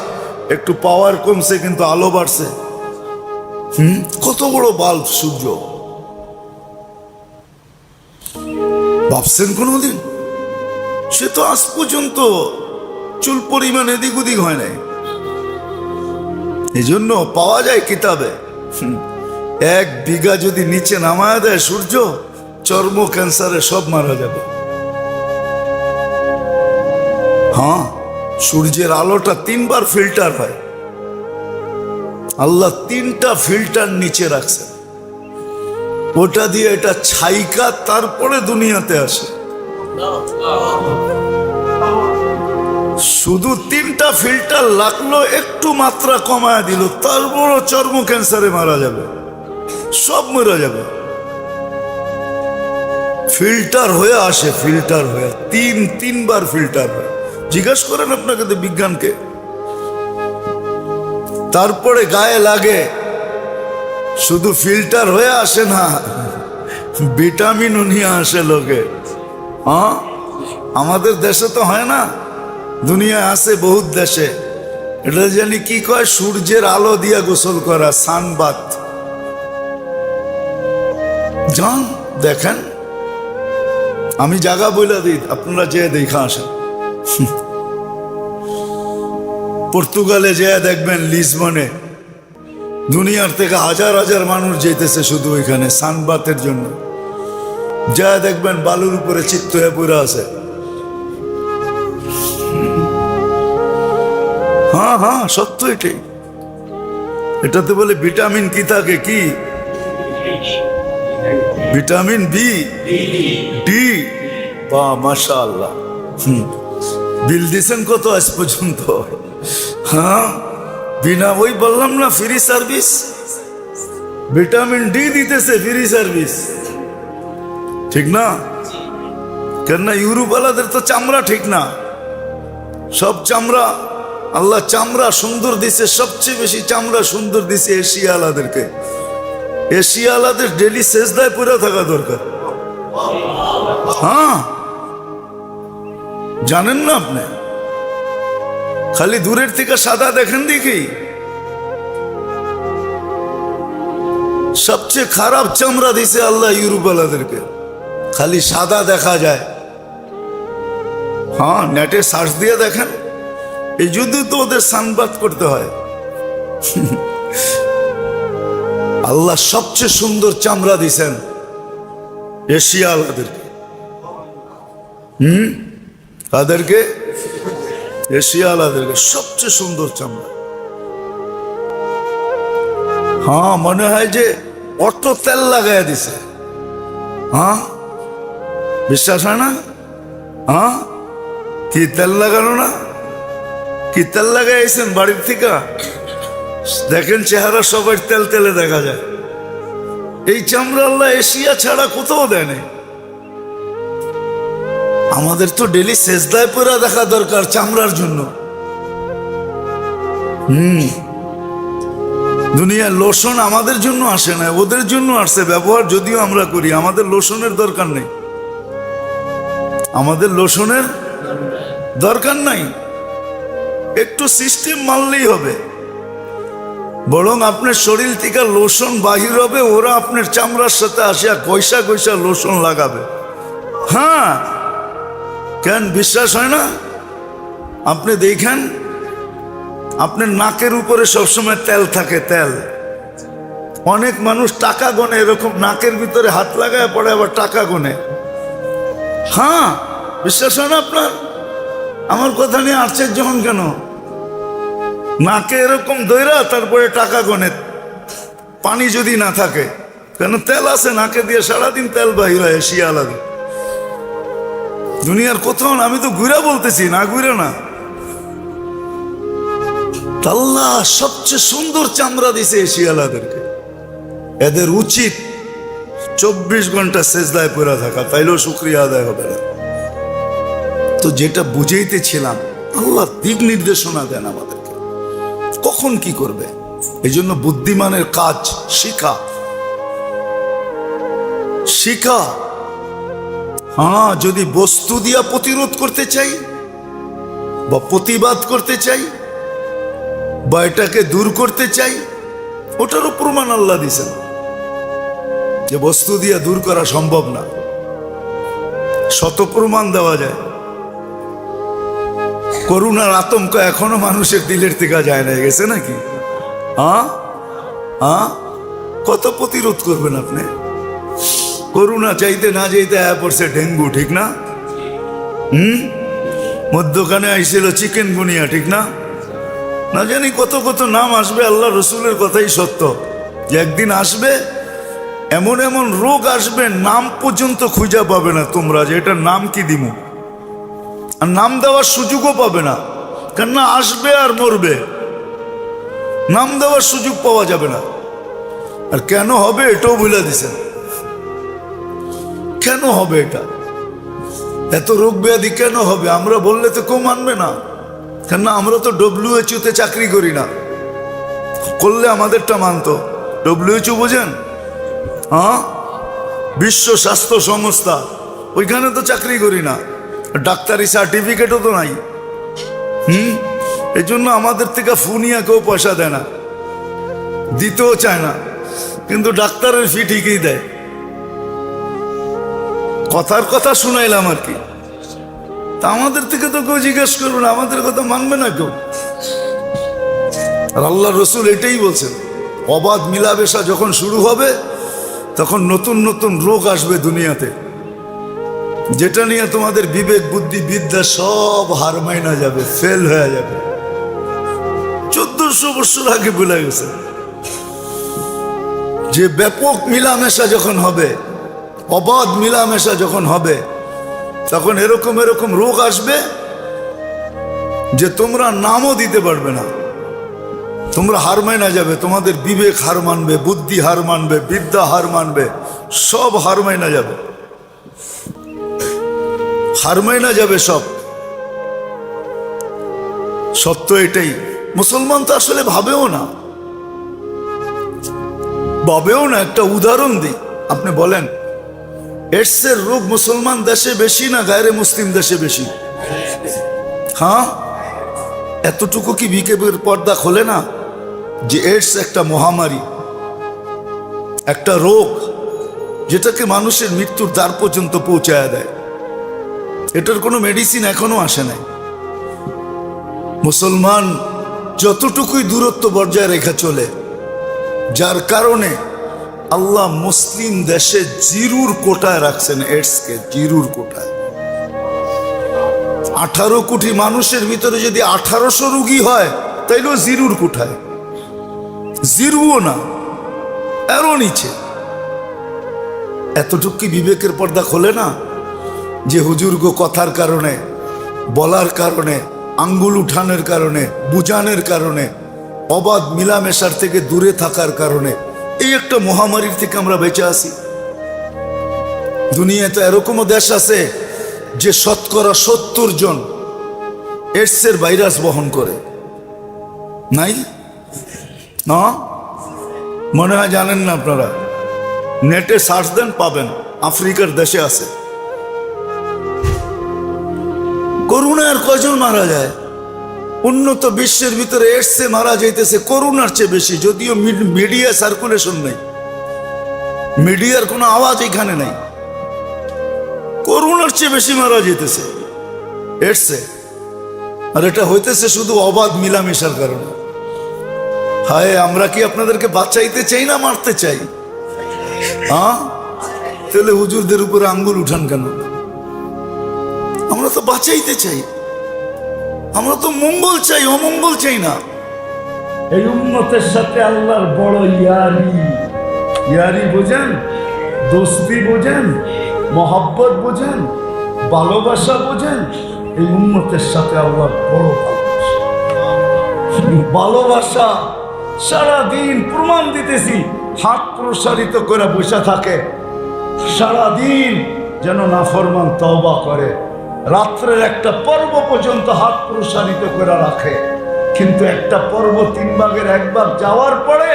একটু পাওয়ার কমছে কিন্তু আলো বাড়ছে। কত বড় বাল্ব সূর্য, ভাবছেন কোনদিন? সে তো আজ পর্যন্ত চুল পরিমাণ এদিক ওদিক হয় নাই। এই জন্য পাওয়া যায় কিতাবে 1 বিঘা যদি নিচে নামায় দেয় সূর্য, চর্ম ক্যান্সারে সব মারা যাবে। হ্যাঁ, সূর্যের আলোটা 3 বার ফিল্টার হয়, আল্লাহ 3টা ফিল্টার নিচে রাখছে, ওটা দিয়ে এটা ছাইকা তারপরে দুনিয়াতে আসে। শুধু 3টা ফিল্টার লাগলো, একটু মাত্রা কমায় দিল, তারপর চর্ম ক্যান্সারে মারা যাবে, সব মরে যাবে। ফিল্টার হয়ে আসে, ফিল্টার হয়ে 3 বার ফিল্টার হয়। জিজ্ঞাসা করেন আপনাকে তো বিজ্ঞানকে। তারপরে গায়ে লাগে, শুধু ফিল্টার হয়ে আসে না, ভিটামিনও নিয়ে আসে লোকে। আমাদের দেশে তো হয় না, দুনিয়ায় আছে বহুত দেশে। এটা জানি কি কয়, সূর্যের আলো দিয়া গোসল করা, সানবাত। যান দেখেন, আমি জায়গা বইলা দিই, আপনারা যে দেখা আসেন। পর্তুগালে যেয়ে দেখবেন লিসবনে দুনিয়ার থেকে হাজার হাজার মানুষ যেতেছে শুধু ওইখানে সানবাতের জন্য। যা দেখবেন বালুর উপরে চিত্ত হয়ে পড়ে আছে। হ্যাঁ হ্যাঁ, সত্য এটাই। এটাতে বলে ভিটামিন কি থাকে, কি ভিটামিন বি ডি। বা মাশাআল্লাহ, বিল দিছেন কত আজ পর্যন্ত? হ্যাঁ, বিনা ওই বললাম না ফ্রি সার্ভিস, ভিটামিন ডি দিতেছে ফ্রি সার্ভিস, ঠিক না? কেননা ইউরোপওয়ালাদের তো চামড়া ঠিক না, সব চামড়া আল্লাহ চামড়া সুন্দর দিছে, সবচেয়ে বেশি চামড়া সুন্দর দিছে এশিয়াওয়ালাদেরকে। এশিয়াওয়ালাদের ডেলি সেজদায় পড়ে থাকা দরকার। হ্যাঁ, জানেন না আপনি? খালি দূরের থেকে সাদা দেখেন দেখি, সবচেয়ে খারাপ চামড়া দিছে আল্লাহ ইউরোপওয়ালাদেরকে, খালি সাদা দেখা যায়। হ্যাঁ, নেটে সার্চ দিয়ে দেখেন। এই যুদ্ধ তো ওদের সানবাত করতে হয়। আল্লাহ সবচেয়ে সুন্দর চামড়া দিছেন এশিয়াওয়ালাদেরকে। তাদেরকে এশিয়াওয়ালাদেরকে সবচেয়ে সুন্দর চামড়া। হ্যাঁ, মনে হয় যে অটো তেল লাগাই দিছে। হ্যাঁ, বিশ্বাস হয় না? হ্যাঁ, কি তেল লাগানো না? কি তেল লাগাইছেন বাড়ির থেকে? দেখেন চেহারা সবাই তেল তেলে দেখা যায়। এই চামড়া আল্লাহ এশিয়া ছাড়া কোথাও দেয় নাই। আমাদের তো ডেলি সেজদায় পড়া দেখা দরকার চামড়ার জন্য। দুনিয়ার লোশন আমাদের জন্য আসে না, ওদের জন্য আসছে ব্যবহার, যদিও আমরা করি। আমাদের লোশনের দরকার নেই, আমাদের লোশনের দরকার নাই। একটু সিস্টেম মানলেই হবে। বরং আপনার শরীর থেকে লোশন বাহির হবে, ওরা আপনার চামড়ার সাথে আসিয়া কইসা কইসা লোশন লাগাবে। হ্যাঁ, কেন বিশ্বাস হয় না? আপনি দেখেন, আপনার নাকের উপরে সবসময় তেল থাকে, তেল। অনেক মানুষ টাকা গনে, এরকম নাকের ভিতরে হাত লাগায় পড়ে আবার টাকা গনে। হ্যাঁ, বিশ্বাস হয় না আপনার? আমার কথা নিয়ে আশ্চর্য হন কেন? নাকে এরকম দইরা তারপরে টাকা গনে, পানি যদি না থাকে, কেন তেল আছে নাকে দিয়ে, সারাদিন তেল বাহির হয় এশিয়াওয়ালাদের। দুনিয়ার কোথাও না, আমি তো ঘুরা বলতেছি, না ঘুরে না। আল্লাহ সবচেয়ে সুন্দর চামড়া দিছে এশিয়াওয়ালাদেরকে। এদের উচিত 24 ঘন্টা সেজদায় পড়ে থাকা, তাইলেও শুকরিয়া আদায় হবে না। তো যেটা বুঝাইতেছিলাম, আল্লাহ দিক নির্দেশনা দেন আমাদেরকে কখন কি করবে। এই জন্য বুদ্ধিমানের কাজ শিখা, শিখা। হ্যাঁ, যদি বস্তু দিয়া প্রতিরোধ করতে চাই বা প্রতিবাদ করতে চাই বা এটাকে দূর করতে চাই, ওটারও প্রমাণ আল্লাহ দিছেন যে বস্তু দিয়া দূর করা সম্ভব না। শত প্রমাণ দেওয়া যায়। করুণার আতঙ্ক এখনো মানুষের দিলের থেকে যায় না, গেছে নাকি? হ্যাঁ হ্যাঁ, কত প্রতিরোধ করবেন আপনি? করুণা চাইতে না চাইতে আয়া পড়ছে ডেঙ্গু, ঠিক না? মধ্যখানে আইছিল চিকেন গুনিয়া, ঠিক না? না জানি কত কত নাম আসবে। আল্লাহ রসুলের কথাই সত্য যে একদিন আসবে, এমন এমন রোগ আসবে, নাম পর্যন্ত খুঁজে পাবে না তোমরা যে এটার নাম কি দিমু, আর নাম দেওয়ার সুযোগও পাবে না। কেননা আসবে আর মরবে, নাম দেওয়ার সুযোগ পাওয়া যাবে না। আর কেন হবে এটাও বলে দিছেন। কেন হবে এটা? এত রোগ ব্যাধি কেন হবে? আমরা বললে তো কেউ মানবে না। কেননা আমরা তো WHO তে চাকরি করি না, করলে আমাদেরটা মানতো। WHO বোঝেন? হ্যাঁ, বিশ্ব স্বাস্থ্য সংস্থা, ওইখানে তো চাকরি করি না, ডাক্তারি সার্টিফিকেটও তো নাই। এই জন্য আমাদের থেকে ফুনিয়া কেউ পয়সা দেয় না, দিতেও চায় না, কিন্তু ডাক্তারের ফি ঠিকই দেয়। কথার কথা শুনাইলাম আর কি। তা আমাদের থেকে তো কেউ জিজ্ঞেস করবে না, আমাদের কথা মানবে না কেউ। আর আল্লাহ রসুল এটাই বলছেন, অবাধ মিলামেশা যখন শুরু হবে তখন নতুন নতুন রোগ আসবে দুনিয়াতে, যেটা নিয়ে তোমাদের বিবেক বুদ্ধি বিদ্যা সব হার মাইনা যাবে, ফেল হয়ে যাবে। 1400 বছর আগে বলে গেছে যে ব্যাপক মিলামেশা যখন হবে, অবাধ মিলামেশা যখন হবে, তখন এরকম এরকম রোগ আসবে যে তোমরা নামও দিতে পারবে না। তোমরা হার মাইনা যাবে, তোমাদের বিবেক হার মানবে, বুদ্ধি হার মানবে, বিদ্যা হার মানবে, সব হার মাইনা যাবে, হার মাইনা যাবে সব। সত্য এটাই। মুসলমান তো আসলে ভাবেও না। একটা উদাহরণ দিই, আপনি বলেন এডসের রোগ মুসলমান দেশে বেশি না গায়রে মুসলিম দেশে বেশি? হ্যাঁ, এতটুকু কি বিকেপের পর্দা খোলে না যে এডস একটা মহামারী, একটা রোগ যেটাকে মানুষের মৃত্যুর দ্বার পর্যন্ত পৌঁছায় দেয়। এটার কোনো মেডিসিন এখনো আসে নাই। মুসলমান যতটুকুই দূরত্ব বজায় রেখে চলে, যার কারণে আল্লাহ মুসলিম দেশে জিরুর কোটায় রাখছেন এডসকে, জিরুর কোটায়। 18 কোটি মানুষের ভিতরে যদি 1800 রোগী হয় তাইলেও জিরুর কোঠায়, জিরুও না, এরও নিচে। এতটুকু বিবেকের পর্দা খোলে না যে হুজুরগো কথার কারণে, বলার কারণে, আঙ্গুল উঠানোর কারণে, বুঝানোর কারণে, অবাধ মিলামেশার থেকে দূরে থাকার কারণে এই একটা মহামারীর থেকে আমরা বেঁচে আছি। দুনিয়াতে এরকমও দেশ আছে যে 70% জন এডসের ভাইরাস বহন করে। নাই না? মনে হয় জানেন না আপনারা, নেটে সার্চ দেন পাবেন, আফ্রিকার দেশে আছে। করোনা আর কয়জন মারা যায়? উন্নত বিশ্বের ভিতরে এডসে মারা যাইতেছে করোনার চেয়ে বেশি, যদিও মিডিয়া সার্কুলেশন নেই, মিডিয়ার কোনো আওয়াজ এখানে নেই। করোনার চেয়ে বেশি মারা যেতেছে এডসে, আর এটা হইতেছে শুধু অবাধ মিলামেশার কারণে। হায়, আমরা কি আপনাদেরকে বাঁচাইতে চাই না মারতে চাই? হ্যাঁ, তাহলে হুজুরদের উপরে আঙ্গুল উঠান কেন? আমরা তো বাঁচাইতে চাই, আমরা তো মঙ্গল চাই, অমঙ্গল চাই না। এই উম্মতের সাথে আল্লাহর বড় ইয়ারি, ইয়ারি বোঝেন, দোস্তি বোঝেন, মহব্বত বোঝেন, ভালোবাসা বোঝেন। এই উম্মতের সাথে আল্লাহর বড় ভালোবাসা। সারাদিন প্রমাণ দিতেছি, হাত প্রসারিত করে বসে থাকে, সারাদিন যেন নাফরমান তওবা করে, রাত্রের একটা পর্ব পর্যন্ত হাত প্রসারিত করে রাখে, কিন্তু একটা পর্ব 3 ভাগের 1 ভাগ যাওয়ার পরে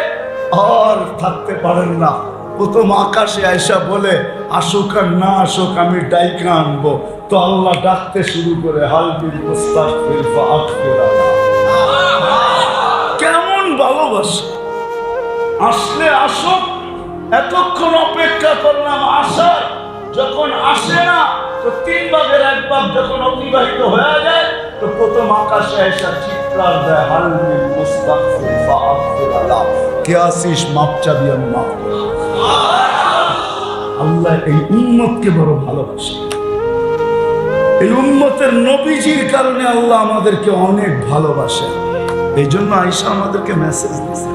আর থাকতে পারেন না। প্রথম আকাশে আয়সা বলে, আসুক আর না আসুক আমি ডাইকা আনবো। তো আল্লাহ ডাকতে শুরু করে, হালবিল মুস্তাগফির ফাগফির আল্লাহ। কেমন ভালোবাসা! আসলে আসুক, এতক্ষণ অপেক্ষা করলাম আসার, যখন আসে না তো 3 ভাগের 1 ভাগ যখন অতিবাহিত হয়ে যায় তো প্রথম আকাশে এসে চিৎকার দেয়, হালবিল মুস্তাগফির ফাগফির আল্লাহ, কে আসিস মাপ চাবি আমি মাপ। আল্লাহ এই উম্মতকে বড় ভালোবাসে। এই উম্মতের নবীজির কারণে আল্লাহ আমাদেরকে অনেক ভালোবাসে। এই জন্য আয়েশা আমাদেরকে মেসেজ দিয়েছে,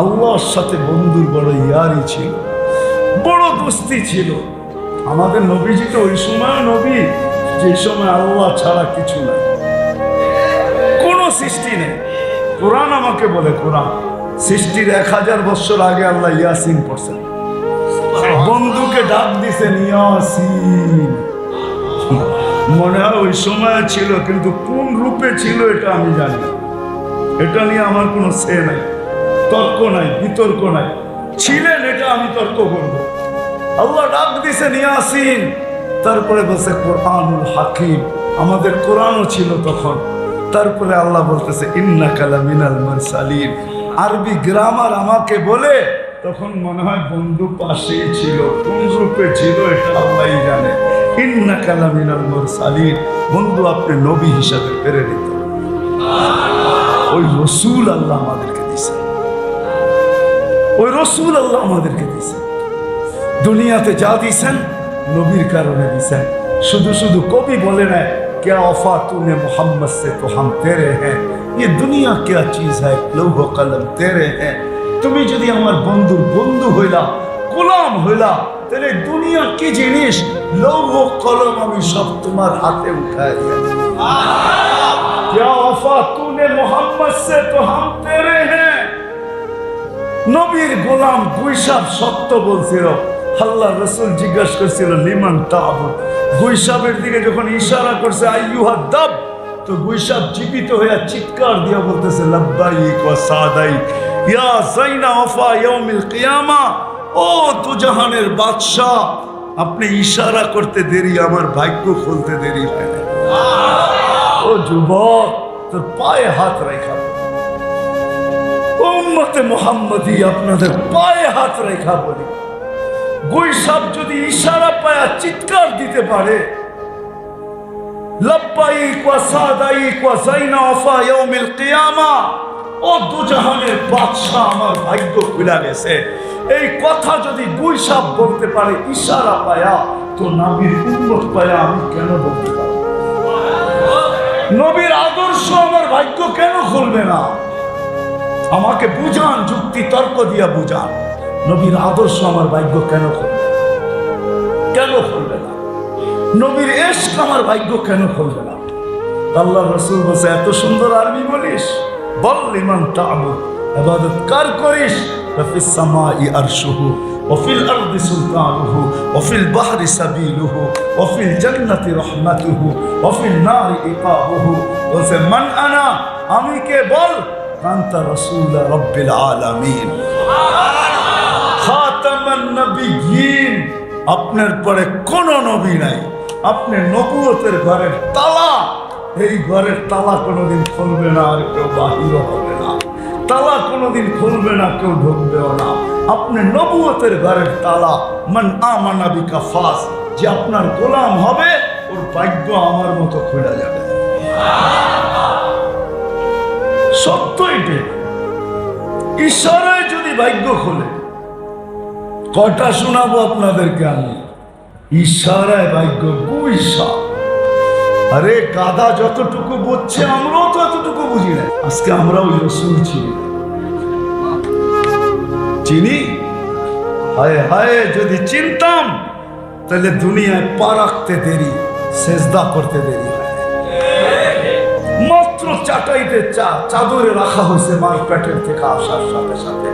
আল্লাহর সাথে বন্ধুর বড় ইয়ারি ছিল, বড় দোস্তি ছিল। আমাদের নবীজি তো ওই সময় নবী যে সময় আল্লাহ ছাড়া কিছু নাই, কোনো সৃষ্টি নেই। কোরআন আমাকে বলে, কোরআন সৃষ্টির 1000 বছর আগে আল্লাহ ইয়াসিন পড়ছেন, বন্ধুকে ডাক দিছেন ইয়াসিন। মনে হয় ওই সময় ছিল, কিন্তু কোন রূপে ছিল এটা আমি জানি না, এটা নিয়ে আমার কোনো সে নাই, তর্ক নাই, বিতর্ক নাই। ছিলেন এটা আমি তর্ক করব। আল্লাহ ডাক দিছেন ইয়াসিন, তারপরে বলছে কোরআনুল হাকিম, আমাদের কোরআনও ছিল তখন। তারপরে আল্লাহ বলতেছে ইন্নাকা লামিনাল মুরসালিন। আরবি গ্রামার আমাকে বলে, তখন মনে হয় বন্ধু পাশেই ছিল, কোন রূপে ছিল এটা আল্লাহই জানে। ইন্নাকা লামিনাল মুরসালিন, বন্ধু আপনি নবী হিসাবে প্রেরিত। ওই রসুল আল্লাহ আমাদেরকে দিছে, ওই রসুল আল্লাহ আমাদেরকে দিছে। দুনিয়াতে যা দিছেন নবীর কারণে দিছেন। শুধু শুধু কবি বলে না क्या वफा तूने मोहम्मद से तो हम तेरे हैं, ये दुनिया क्या चीज है लौह कलम तेरे हैं। তুমি যদি আমার বন্ধুর বন্ধু হইলা, গোলাম হইলা, তাহলে দুনিয়া কি জিনিস, লৌহ কলম আমি সব তোমার হাতে উঠাই দিয়েছি। क्या वफा तूने मोहम्मद से तो हम तेरे हैं। নবীর গোলাম গুইসাব সত্য বলছিল। আল্লাহ রাসূল জিজ্ঞাসা করছিল লিমান তা'বুদ। গুইসাবের দিকে যখন ইশারা করছে আইয়ুহা দাব, তো গুইসাব জীবিত হয়ে চিৎকার দিয়ে বলতেছে লাব্বাইক ওয়া সাদাইক ইয়া যাইনা ওয়াফা ইয়াউমিল কিয়ামা। ও দুজাহানের বাদশা, আপনি ইশারা করতে দেরি, আমার ভাগ্য খুলতে দেরি হয় না। ও যুবক, তোর পায়ে হাত রেখা, উম্মতে মুহাম্মদী আপনাদের পায়ে হাত রেখা বলি, গুইসাব যদি ইশারা পায়া চিৎকার দিতে পারে লাব্বাইক ওয়া সাদাইক ওয়া যাইনা ওয়াফা ইয়াউমিল কিয়ামা, ও দুজাহানের বাদশা আমার ভাগ্য খুলে গেছে, এই কথা যদি গুইসাব বলতে পারে ইশারা পায়া, তো নবীর উম্মত পায়া আমি কেন বলতে পারব? নবীর আদর্শ আমার ভাগ্য কেন খুলবে না? আমাকে বুঝান, যুক্তি তর্ক দিয়া বুঝান, নবীর আদর্শ আমার ভাগ্য কেন খুলবে, কেন খুলবে না? নবীর ইশক আমার ভাগ্য কেন খুলবে না? আল্লাহ রাসূল বলছে এত সুন্দর আরবি বলিস, বল লিমান তা'বুদ, ইবাদত কার করিস, ফিস সামাই আরশুহু ওয়া ফিল আরদি সুলতানুহু ওয়া ফিল বাহরি সাবিলুহু ওয়া ফিল জান্নাতি রাহমাতুহু ওয়া ফিল নারি ইকাবুহু। বলছে মান আনা, আমি কে? বল আনতা রাসূলুল্লাহ রাব্বিল আলামিন খাতামান নবিয়্যিন, আপনার পরে কোন নবী নাই, আপনি নবুয়তের ঘরের তালা, এই ঘরের তালা কোনোদিন খুলবে না, আর কেউ বাহির হবে না, তালা কোনোদিন খুলবে না, কেউ ঢুকবেও না, আপনি নবুয়তের ঘরের তালা। মান আমানা বিকা ফাস, যে আপনার গোলাম হবে ওর ভাগ্য আমার মতো খুলে যাবে। সত্য এটা, ইশারায় যদি ভাগ্য খোলে, কটা শোনাবো আপনাদেরকে আমি, ইশারায় ভাগ্য গুইসা। আরে গাধা যতটুকু বুঝছে আমরাও তো এতটুকু বুঝি না। আজকে আমরা ওই রসুল চিনি, হায় হায় যদি চিনতাম তাহলে দুনিয়ায় পা রাখতে দেরি, সেজদা করতে দেরি হয়। মাত্র চাটাইতে চাদরে রাখা হয়েছে মার পেটের থেকে আসার সাথে সাথে।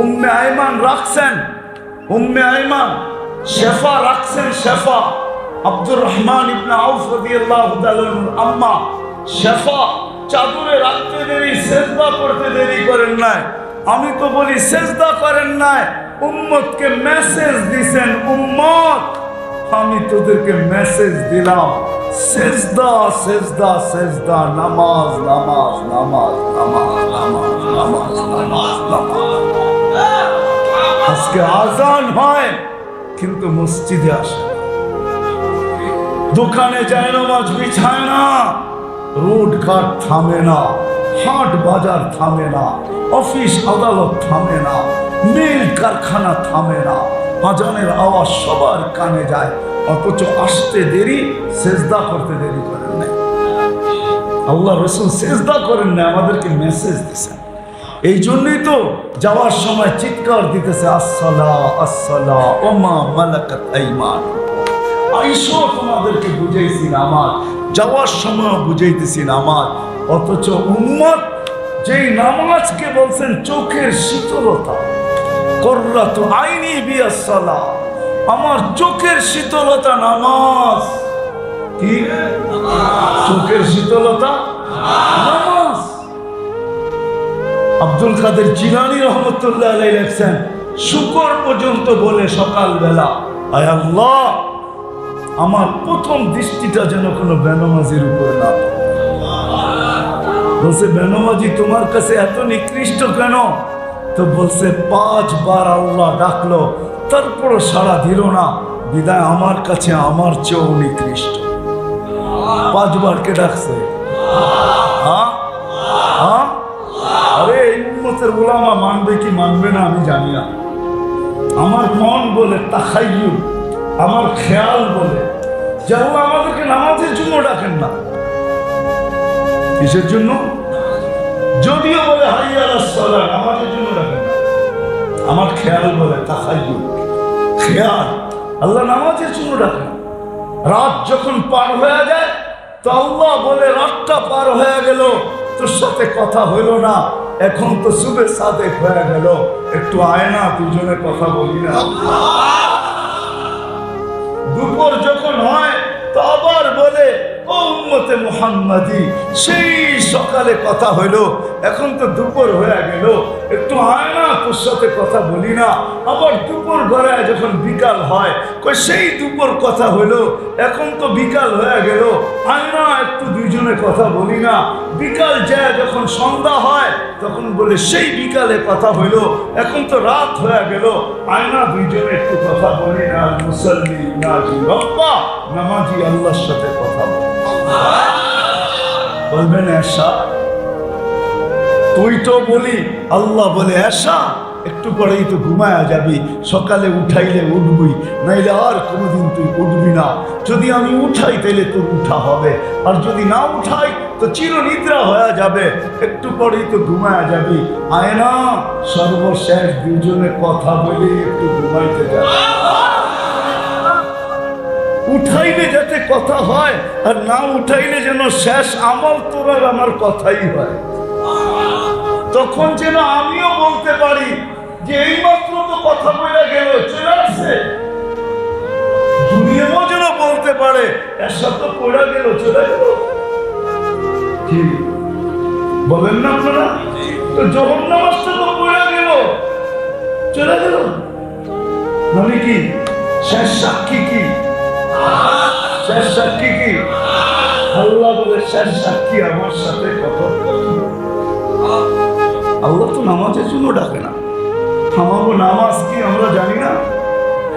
উম্মে আইমান রাখছেন, উম্মে আইমান, শেফা রাখছেন, শেফা আব্দুর রহমান ইবনে আউফ রাদিয়াল্লাহু তাআলা আম্মা শেফা চাদরে রাখতে দেরি, সেজদা করতে দেরি করেন নাই। আমি তো বলি সেজদা করেন নাই, উম্মতকে মেসেজ দিছেন, উম্মত আমি তোদেরকে মেসেজ দিলাম, সেজদা সেজদা সেজদা, নামাজ নামাজ নামাজ নামাজ নামাজ নামাজ নামাজ নামাজ। আজকে আজান হয় কিন্তু মসজিদে আসে, দোকানে যায় নামাজ বিছায় না, রোড ঘাট থামে না, হাট বাজার থামে না, অফিস আদালত থামে না, মিল কারখানা থামে না, আজানের আওয়াজ সবার কানে যায়, অথচ আসতে দেরি, সেজদা করতে দেরি করেন নাই। আল্লাহ রাসূল সেজদা করেন না, আমাদেরকে মেসেজ দিয়েছেন। এই জন্যই তো যাওয়ার সময় চিৎকার দিতেছে আসসালা আসসালা ওমা মালাকাত আইমান। আইসো তোমাদেরকে বুঝাইছি নামাজ, যাওয়ার সময় বুঝাইতেছি নামাজ, অথচ উম্মত যেই নামাজকে বলছেন চোখের শীতলতা, কুররাতু আইনি বিয়াসসালাহ, আমার চোখের শীতলতা নামাজ। কি চোখের শীতলতা? নামাজ। আব্দুল কাদের জিলানী রহমতুল্লাহ আলাইহি লেখছেন, শুকর পর্যন্ত বলে সকালবেলা, আয় আল্লাহ আমার প্রথম দৃষ্টিটা যেন কোনো বেনামাজির উপরে না পড়ে। বলছে বেনামাজি তোমার কাছে এত নিকৃষ্ট কেন? তো বলছে 5 বার আল্লাহ ডাকলো, তারপরও সাড়া দিল না, বিদায় আমার কাছে আমার চেয়েও নিকৃষ্ট। 5 বার কে ডাকছে? হ্যাঁ হ্যাঁ আরে এই উম্মতের উলামা মানবে কি মানবে না আমি জানি না। আমার মন বলে তাখাইয়ুল, আমার খেয়াল বলে যে আল্লাহ আমাদেরকে নামাজের জন্য ডাকেন না। কিসের জন্য? যদিও বলে হাইয়া আলাস সালাহ, নামাজের জন্য ডাকেন না। আমার খেয়াল বলে তাখাইয়ুল, খেয়াল, আল্লাহ নামাজের জন্য ডাকেন। রাত যখন পার হয়ে যায় তো আল্লাহ বলে রাতটা পার হয়ে গেল, তোর সাথে কথা হইল না, এখন তো সুবে সাদেক হয়ে গেল, একটু আয় না, দুজনে কথা বলি না। দুপুর যখন হয় তো আবার বলে ও উম্মতে মুহাম্মাদি, সেই সকালে কথা হইলো, এখন তো দুপুর হয়ে গেল, একটু আয় না, তোর সাথে কথা বলি না। আবার দুপুর ঘরে যখন বিকাল হয়, কই সেই দুপুর কথা হইলো, এখন তো বিকাল হয়ে গেল, আয় না, একটু দুইজনে কথা বলি না। বিকাল যায় যখন সন্ধ্যা হয় তখন বলে সেই বিকালে কথা হইলো, এখন তো রাত হয়ে গেল, আয় না, দুইজনে একটু কথা বলি না। মুসল্লি নাজি রব্বা, নামাজি আল্লাহর সাথে কথা বলবেন এসা, তুই তো বলি আল্লাহ বলে এসা, একটু পরেই তো ঘুমায়া যাবি, সকালে উঠাইলে উঠবি, নাইলে আর কোনোদিন তুই উঠবি না। যদি আমি উঠাই তাইলে তোর উঠা হবে, আর যদি না উঠাই তো চিরনিদ্রা হয়ে যাবে, একটু পরেই তো ঘুমায়া যাবি। আয় না, সর্বশেষ দুজনে কথা বলে একটু ঘুমাইতে যাবে। উঠাইলে যাতে কথা হয়, আর না উঠাইলে যেন শেষ আমল তোর আর আমার কথাই হয়। তখন যেন আমিও বলতে পারি যে এইমাত্র তো কথা বলে গেল, চলে আসছে। দুনিয়াও যেন বলতে পারে এসা তো পড়ে গেল, চলে গেল। কি বলেন না আপনারা? তো যখন নামাজটা তো পড়ে গেল, চলে গেল, মানে কি শেষ সাক্ষী কি? শেষ সাক্ষী কি? আল্লাহ বলে শেষ সাক্ষী আমার সাথে কথা। আল্লাহ তো নামাজের জন্য ডাকে না। আমাকে নামাজ কি আমরা জানি না?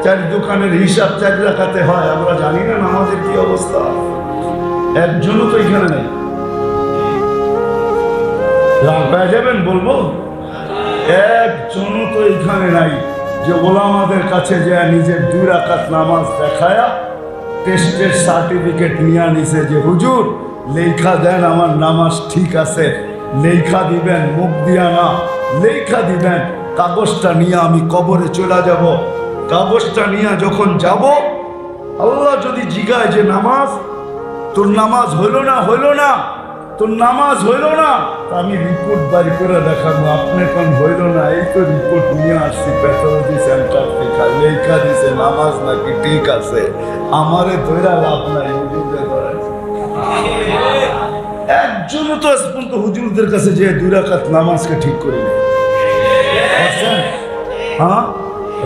চার দোকানের হিসাব 4 রাকাতে হয়, আমরা জানি না নামাজের কি অবস্থা? একজনও তো এখানে নেই। রাগ হয়ে যাবেন বলবো, একজনও তো এখানে নাই যে ওলামাদের কাছে যে নিজের 2 রাকাত নামাজ দেখায়া টেস্টের সার্টিফিকেট নিয়ে নিছে যে হুজুর লেখা দেন আমার নামাজ ঠিক আছে। লেখা দিবেন, মুখ দিয়া না, লেখা দিবেন। কাগজটা নিয়ে আমি কবরে চলে যাব। কাগজটা নিয়ে যখন যাব, আল্লাহ যদি জিগায় যে নামাজ, তোর নামাজ হইল না, হইল না, তোর নামাজ হইল না, আমি রিপোর্ট বাড়ি করে দেখাবো। আপনি কোন হইল না, এই তো রিপোর্ট নিয়ে আসছি প্যাথোলজি সেন্টার থেকে, লেখা দিছে নামাজ নাকি ঠিক আছে। আমারে ধৈরা লাভ নাই, হুজুরদের ধরে। একজনও তো পর্যন্ত হুজুরদের কাছে যে 2 রাকাত নামাজকে ঠিক করে নেই। হ্যাঁ,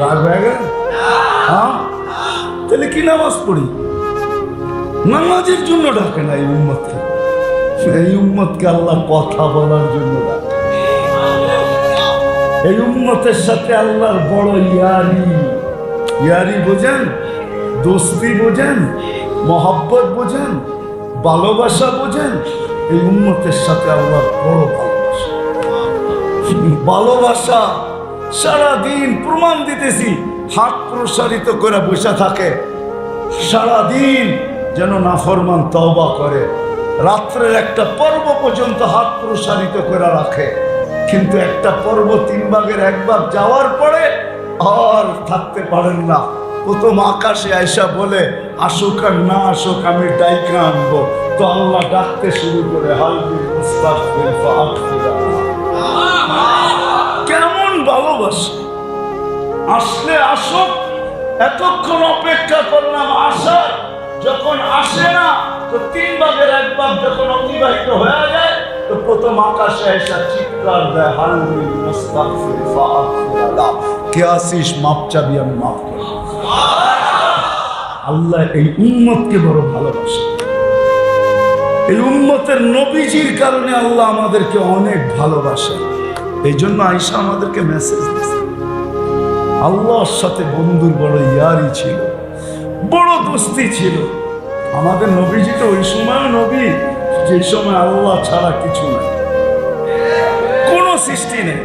রাগ হয়ে গেল? হ্যাঁ, তাহলে কি নামাজ পড়ি? নামাজের জন্য ডাকে না এই উম্মতকে। এই উম্মতকে আল্লাহ কথা বলার জন্য ডাকে। এই উম্মতের সাথে আল্লাহর বড় ইয়ারি। ইয়ারি বোঝেন? দোস্তি বোঝেন? মহব্বত বোঝেন? ভালোবাসা বোঝেন? এই উম্মতের সাথে আল্লাহর বড় ভালোবাসা। ভালোবাসা সারাদিন প্রমাণ দিতেছি, হাত প্রসারিত করে বসে থাকে, সারাদিন যেন নাফরমান তওবা করে, রাত্রের একটা পর্ব পর্যন্ত হাত প্রসারিত করে রাখে, কিন্তু একটা পর্ব 3 ভাগের 1 ভাগ যাওয়ার পরে আর থাকতে পারেন না। প্রথম আকাশে আয়সা বলে আসুক আর না আসুক আমি ডাইকা আনবো। তো আল্লাহ ডাকতে শুরু করে কেমন ভালোবাসে। আসলে আসুক, এতক্ষণ অপেক্ষা করলাম আসার, যখন আসে না তো 3 ভাগের 1 ভাগ যখন অতিবাহিত হয়ে যায় তো প্রথম আকাশে এসে চিৎকার দেয়, হালুল মুস্তাগফির ফাগফির, কে আসিস মাপ চাবি আমি মাফ করব। আল্লাহ এই উম্মতকে বড় ভালোবাসে। এই উম্মতের নবীজির কারণে আল্লাহ আমাদেরকে অনেক ভালোবাসে। এই জন্য আয়েশা আমাদেরকে মেসেজ দিয়েছে। আল্লাহর সাথে বন্ধুর বড় ইয়ারি ছিল, বড় দোস্তি ছিল। আমাদের নবীজি তো ওই সময় নবী যে সময় আল্লাহ ছাড়া কিছু নাই, কোন সৃষ্টি নেই।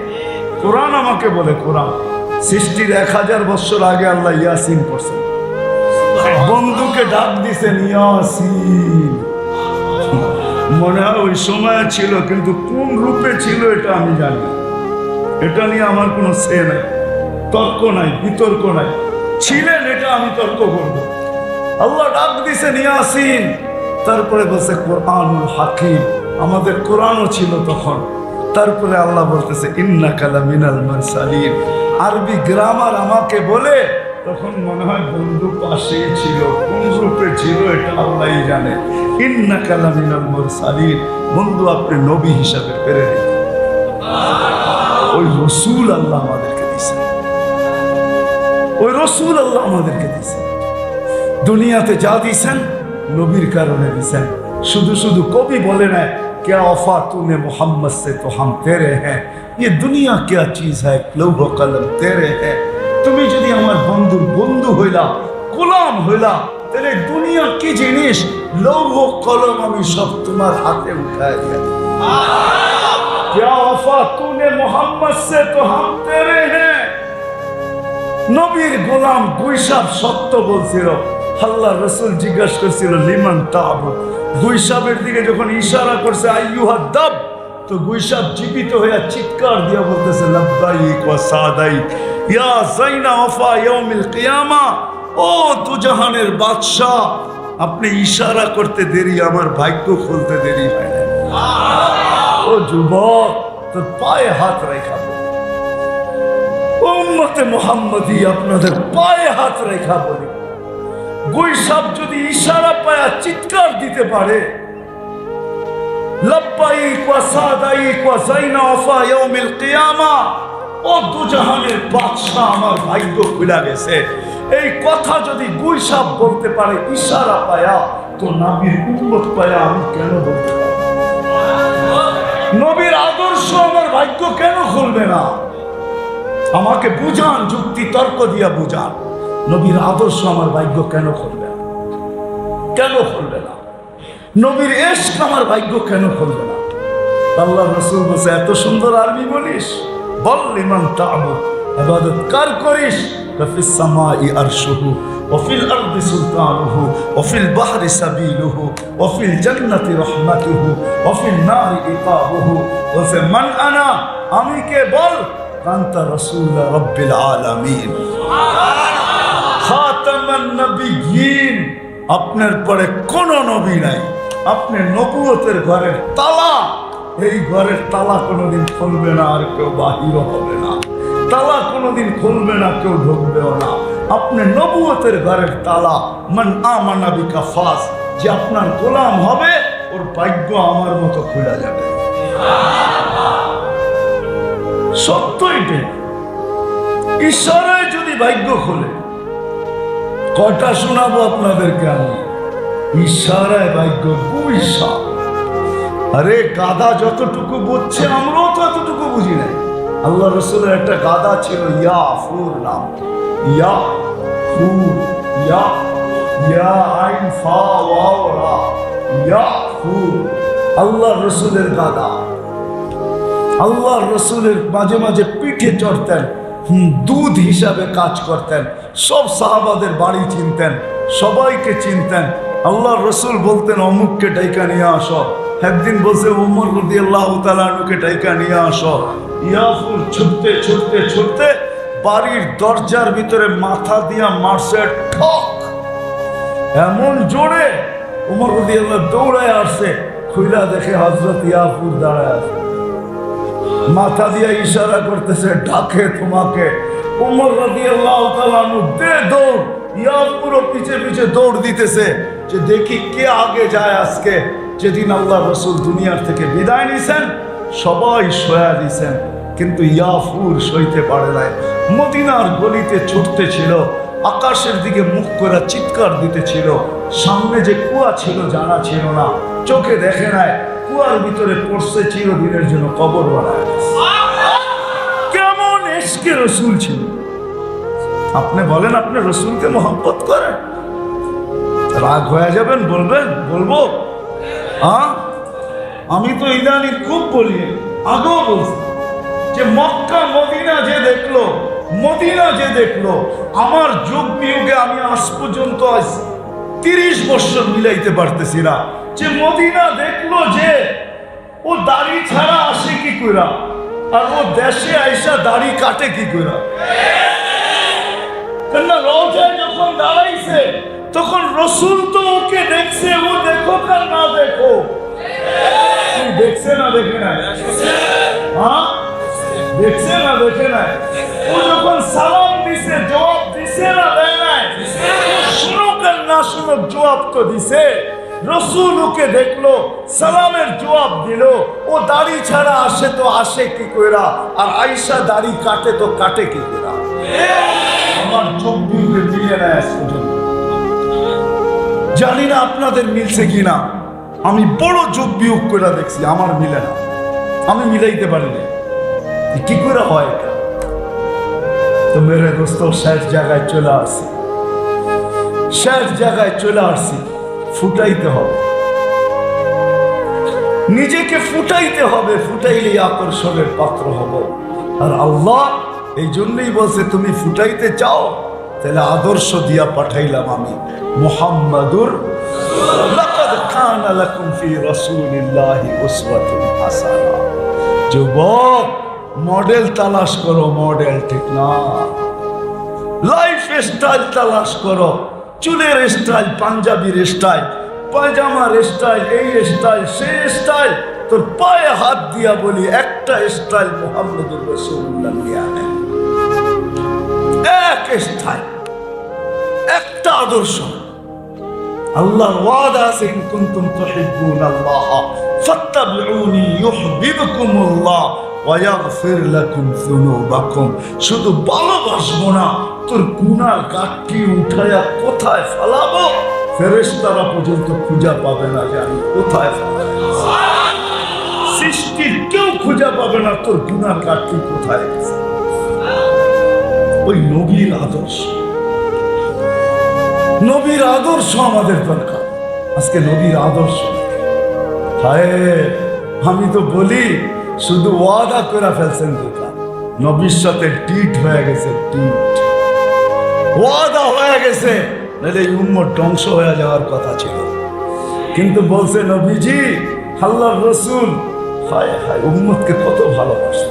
কোরআন আমাকে বলে, কোরআন সৃষ্টির 1000 বছর আগে আল্লাহ ইয়াসিন করছেন, বন্ধুকে ডাক দিছেন ইয়াসিন। মনে হয় ওই সময় ছিল, কিন্তু কোন রূপে ছিল এটা আমি জানি না। এটা নিয়ে আমার কোনো সে নাই, তর্ক নাই, বিতর্ক নাই। ছিলেন এটা আমি তর্ক করব। আল্লাহ ডাক দিছেন ইয়াসিন, তারপরে বলছে কোরআনুল হাকিম, আমাদের কোরআনও ছিল তখন। তারপরে আল্লাহ বলতেছে ইন্নাকা লামিনাল মুরসালিন। আরবি গ্রামার আমাকে বলে, তখন মনে হয় বন্ধু পাশেই ছিল, কোন রূপে ছিল এটা আল্লাহই জানে। ইন্নাকা লামিনাল মুরসালিন, বন্ধু আপনি নবী হিসাবে প্রেরিত। ওই রসুল আল্লাহ আমাদেরকে দিয়েছেন, ওই রসুল আল্লাহ আমাদেরকে দিয়েছেন। দুনিয়াতে যা দিয়েছেন নবীর কারণে দিয়েছেন। শুধু শুধু কবি বলে না क्या वफा तूने मोहम्मद से तो हम तेरे हैं, ये दुनिया क्या चीज है लौह कलम तेरे हैं। তুমি যদি আমার বন্ধুর বন্ধু হইলা, গোলাম হইলা, তাহলে দুনিয়া কি জিনিস, লৌহ কলম আমি সব তোমার হাতে উঠায় দিয়া। क्या वफा तूने मोहम्मद से तो हम तेरे हैं। নবীর গোলাম গুইসাব সত্য বলছিল। আল্লাহ রাসূল জিজ্ঞাসা করছিল লিমান তা'বুদ। গুইসাবের দিকে যখন ইশারা করছে আইয়ুহা দাব, তো গুইসাব জীবিত হয়ে চিৎকার দিয়া বলতেছে লাব্বাইক ওয়া সাদাইক ইয়া যাইনা ওয়াফা ইয়াউমিল কিয়ামা। ও দুজাহানের বাদশা, আপনি ইশারা করতে দেরি, আমার ভাগ্য খুলতে দেরি হয় না। ও যুবক, তোর পায়ে হাত রেখা বলি, উম্মতে মুহাম্মদী আপনাদের পায়ে হাত রেখা বলি, গুইসাব যদি ইশারা পায়া চিৎকার দিতে পারে লাব্বাইক ওয়া সাদাইক ওয়া যাইনা ওয়াফা ইয়াউমিল কিয়ামা, ও দুজাহানের বাদশা আমার ভাগ্য খুলে গেছে, এই কথা যদি গুইসাব বলতে পারে ইশারা পায়া, তো নবীর উম্মত পায়া আমি কেন বলতে পারব? নবীর আদর্শ আমার ভাগ্য কেন খুলবে না? আমাকে বুঝান, যুক্তি তর্ক দিয়া বুঝান, নবীর আদর্শ আমার ভাগ্য কেন খুলবে না? কেন খুলবে না? নবীর ইশক আমার ভাগ্য কেন খুলবে না? আল্লাহ রাসূল বলছে এত সুন্দর আরবি বলিস, বল লিমান তা'বুদ, ইবাদত কার করিস? ফিস সামাই আরশুহু ওয়া ফিল আরদি সুলতানুহু ওয়া ফিল বাহরি সাবিলুহু ওয়া ফিল জান্নাতি রাহমাতুহু ওয়া ফিল নারি ইকাবুহু। বলছে মান আনা, আমি কে? বল কান্তা রাসূল রাব্বিল আলামিন খাতামান নবিয়্যিন, আপনার পরে কোন নবী নাই, আপনি নবুয়তের ঘরের তালা, এই ঘরের তালা কোনোদিন খুলবে না, আর কেউ বাহির হবে না, তালা কোনোদিন খুলবে না, কেউ ঢুকবেও না। আপনি নবুয়তের ঘরের তালা। মান আমানা বিকা ফাস, যে আপনার গোলাম হবে ওর ভাগ্য আমার মতো খুলে যাবে। সত্য এটাই, ইশারায় যদি ভাগ্য খোলে। কটা শোনাবো আপনাদেরকে আমি? ইশারায় ভাগ্য, গুইসাব। আরে গাধা যতটুকু বুঝছে আমরাও তো এতটুকু বুঝি নাই। আল্লাহ রাসূলের একটা গাধা ছিল, ইয়াফুর নাম, ইয়াফুর, ইয়া ইয়া আইন ফা ওয়াও রা, ইয়াফুর। আল্লাহ রাসূলের গাধা। আল্লাহ রাসূলের মাঝে মাঝে পিঠে চড়তেন, দুধ হিসাবে কাজ করতেন, সব সাহাবাদের বাড়ি চিনতেন, সবাইকে চিনতেন। আল্লাহ রাসূল বলতেন অমুককে ডাইকা নিয়ে আসো, একদিন বলছে ওমর রাদিয়াল্লাহু তাআলা আনহুকে ডাইকা নিয়ে আসো। ইয়াফুর ছুটতে ছুটতে ছুটতে বাড়ির দরজার ভিতরে মাথা দিয়া মারছে ঠক, এমন জোরে ওমর রাদিয়াল্লাহু দৌড়ায় আসছে, খুইলা দেখে হযরত ইয়াফুর দাঁড়ায় আছে, মাথা দিয়া ইশারা করতেছে ডাকে তোমাকে। ওমর রাদিয়াল্লাহু তাআলা আনহু দে দৌড়, ইয়াফুর পিছে পিছে দৌড় দিতেছে যে দেখি কে আগে যায় আজকে। যেদিন আল্লাহ রাসূল দুনিয়ার থেকে বিদায় নিছেন সবাই শোয়া দিছেন, কিন্তু ইয়াফুর সইতে পারে নাই। মদিনার গলিতে ছুটতেছিল, আকাশের দিকে মুখ করে চিৎকার দিতেছিল। সামনে যে কুয়া ছিল জানা ছিল না, চোখে দেখে নাই, কুয়ার ভিতরে পড়ছে চিরদিনের জন্য কবর বানায়। কেমন ইশকে রাসূল ছিল! আপনি বলেন আপনি রাসূলকে মহব্বত করেন, রাগ হয়ে যাবেন, বলবেন বলবো হ্যাঁ? আমি তো ইদানিং খুব বলি, আগেও বলছি, যে মক্কা মদিনা যে দেখলো, মদিনা যে দেখলো, আমার যুগ বিয়োগে আমি আজ পর্যন্ত 30 বছর মিলাইতে পারতেছি না। যে মদিনা দেখলো যে ও দাড়ি ছাড়া আসে কি কইরা, আর ও দেশে আইসা দাড়ি কাটে কি কইরা। কেননা রওজায় যখন দাঁড়াইছে তখন রসুল তো ওকে দেখছে, ও দেখো আর না দেখো, দেখছে না দেখে না, হ্যাঁ দেখছে না দেখে না। ও যখন সালাম দিছে, জবাব দিছে না দেয় নাই, শুনুক আর না শুনুক জবাব তো দিছে। রসুল ওকে দেখলো, সালামের জবাব দিল। ও দাড়ি ছাড়া আসে তো আসে কি কইরা, আর আয়েশা দাড়ি কাটে তো কাটে কি কইরা। আমার চোখ দিয়ে মিলে না আজ পর্যন্ত। জানি না আপনাদের মিলছে কিনা, আমি বড় যোগ বিয়োগ করে দেখছি, আমার মিলে না, আমি মিলাইতে পারিনি। কি করে হয় এটা? তো মেরে দোস্ত শেষ জায়গায় চলে আসছি, শেষ জায়গায় চলে আসছি। ফুটাইতে হবে, নিজেকে ফুটাইতে হবে, ফুটাইলেই আকর্ষণের পাত্র হব। আর আল্লাহ এই জন্যই বলছে তুমি ফুটাইতে চাও, তাহলে আদর্শ দিয়া পাঠাইলাম আমি মুহাম্মাদুর লাকাদ কানা লাকুম ফি রাসূলিল্লাহি উসওয়াতুন হাসানাহ। যুবক, মডেল তালাশ করো, মডেল ঠিক না, লাইফ স্টাইল তালাশ করো, চুলের স্টাইল, পাঞ্জাবির স্টাইল, পায়জামার স্টাইল, এই স্টাইল সেই স্টাইল। তোর পায়ে হাত দিয়া বলি, একটা স্টাইল মুহাম্মদুর রাসূলুল্লাহ নিয়ে আনে, এক স্টাইল, একটা আদর্শ। আল্লাহর ওয়াদা আছে, ইন কুনতুম তুহিব্বুনাল্লাহ ফাত্তাবিউনি ইউহিব্বুকুমুল্লাহ ওয়া ইয়াগফির লাকুম যুনুবাকুম। শুধু ভালোবাসবো না, তোর গুনাহ গাঁটটি উঠায়া কোথায় ফেলাবো, ফেরেশতারা পর্যন্ত খুঁজে পাবে না যে আমি কোথায় ফেলাবো। সৃষ্টির কেউ খুঁজে পাবে না তোর গুনাহ গাঁটটি কোথায় গেছে। ওই নবীর আদর্শ, নবীর আদর্শ আমাদের দরকার। আজকে নবীর আদর্শ হায়, আমি তো বলি শুধু ওয়াদা করে ফেলছেন, নবীর সাথে টিট হয়ে গেছে, টিট ওয়াদা হয়ে গেছে, নাহলে এই উম্মত ধ্বংস হয়ে যাওয়ার কথা ছিল। কিন্তু বলছে নবীজি, আল্লাহর রাসূল হায় হায় উম্মতকে কত ভালোবাসে,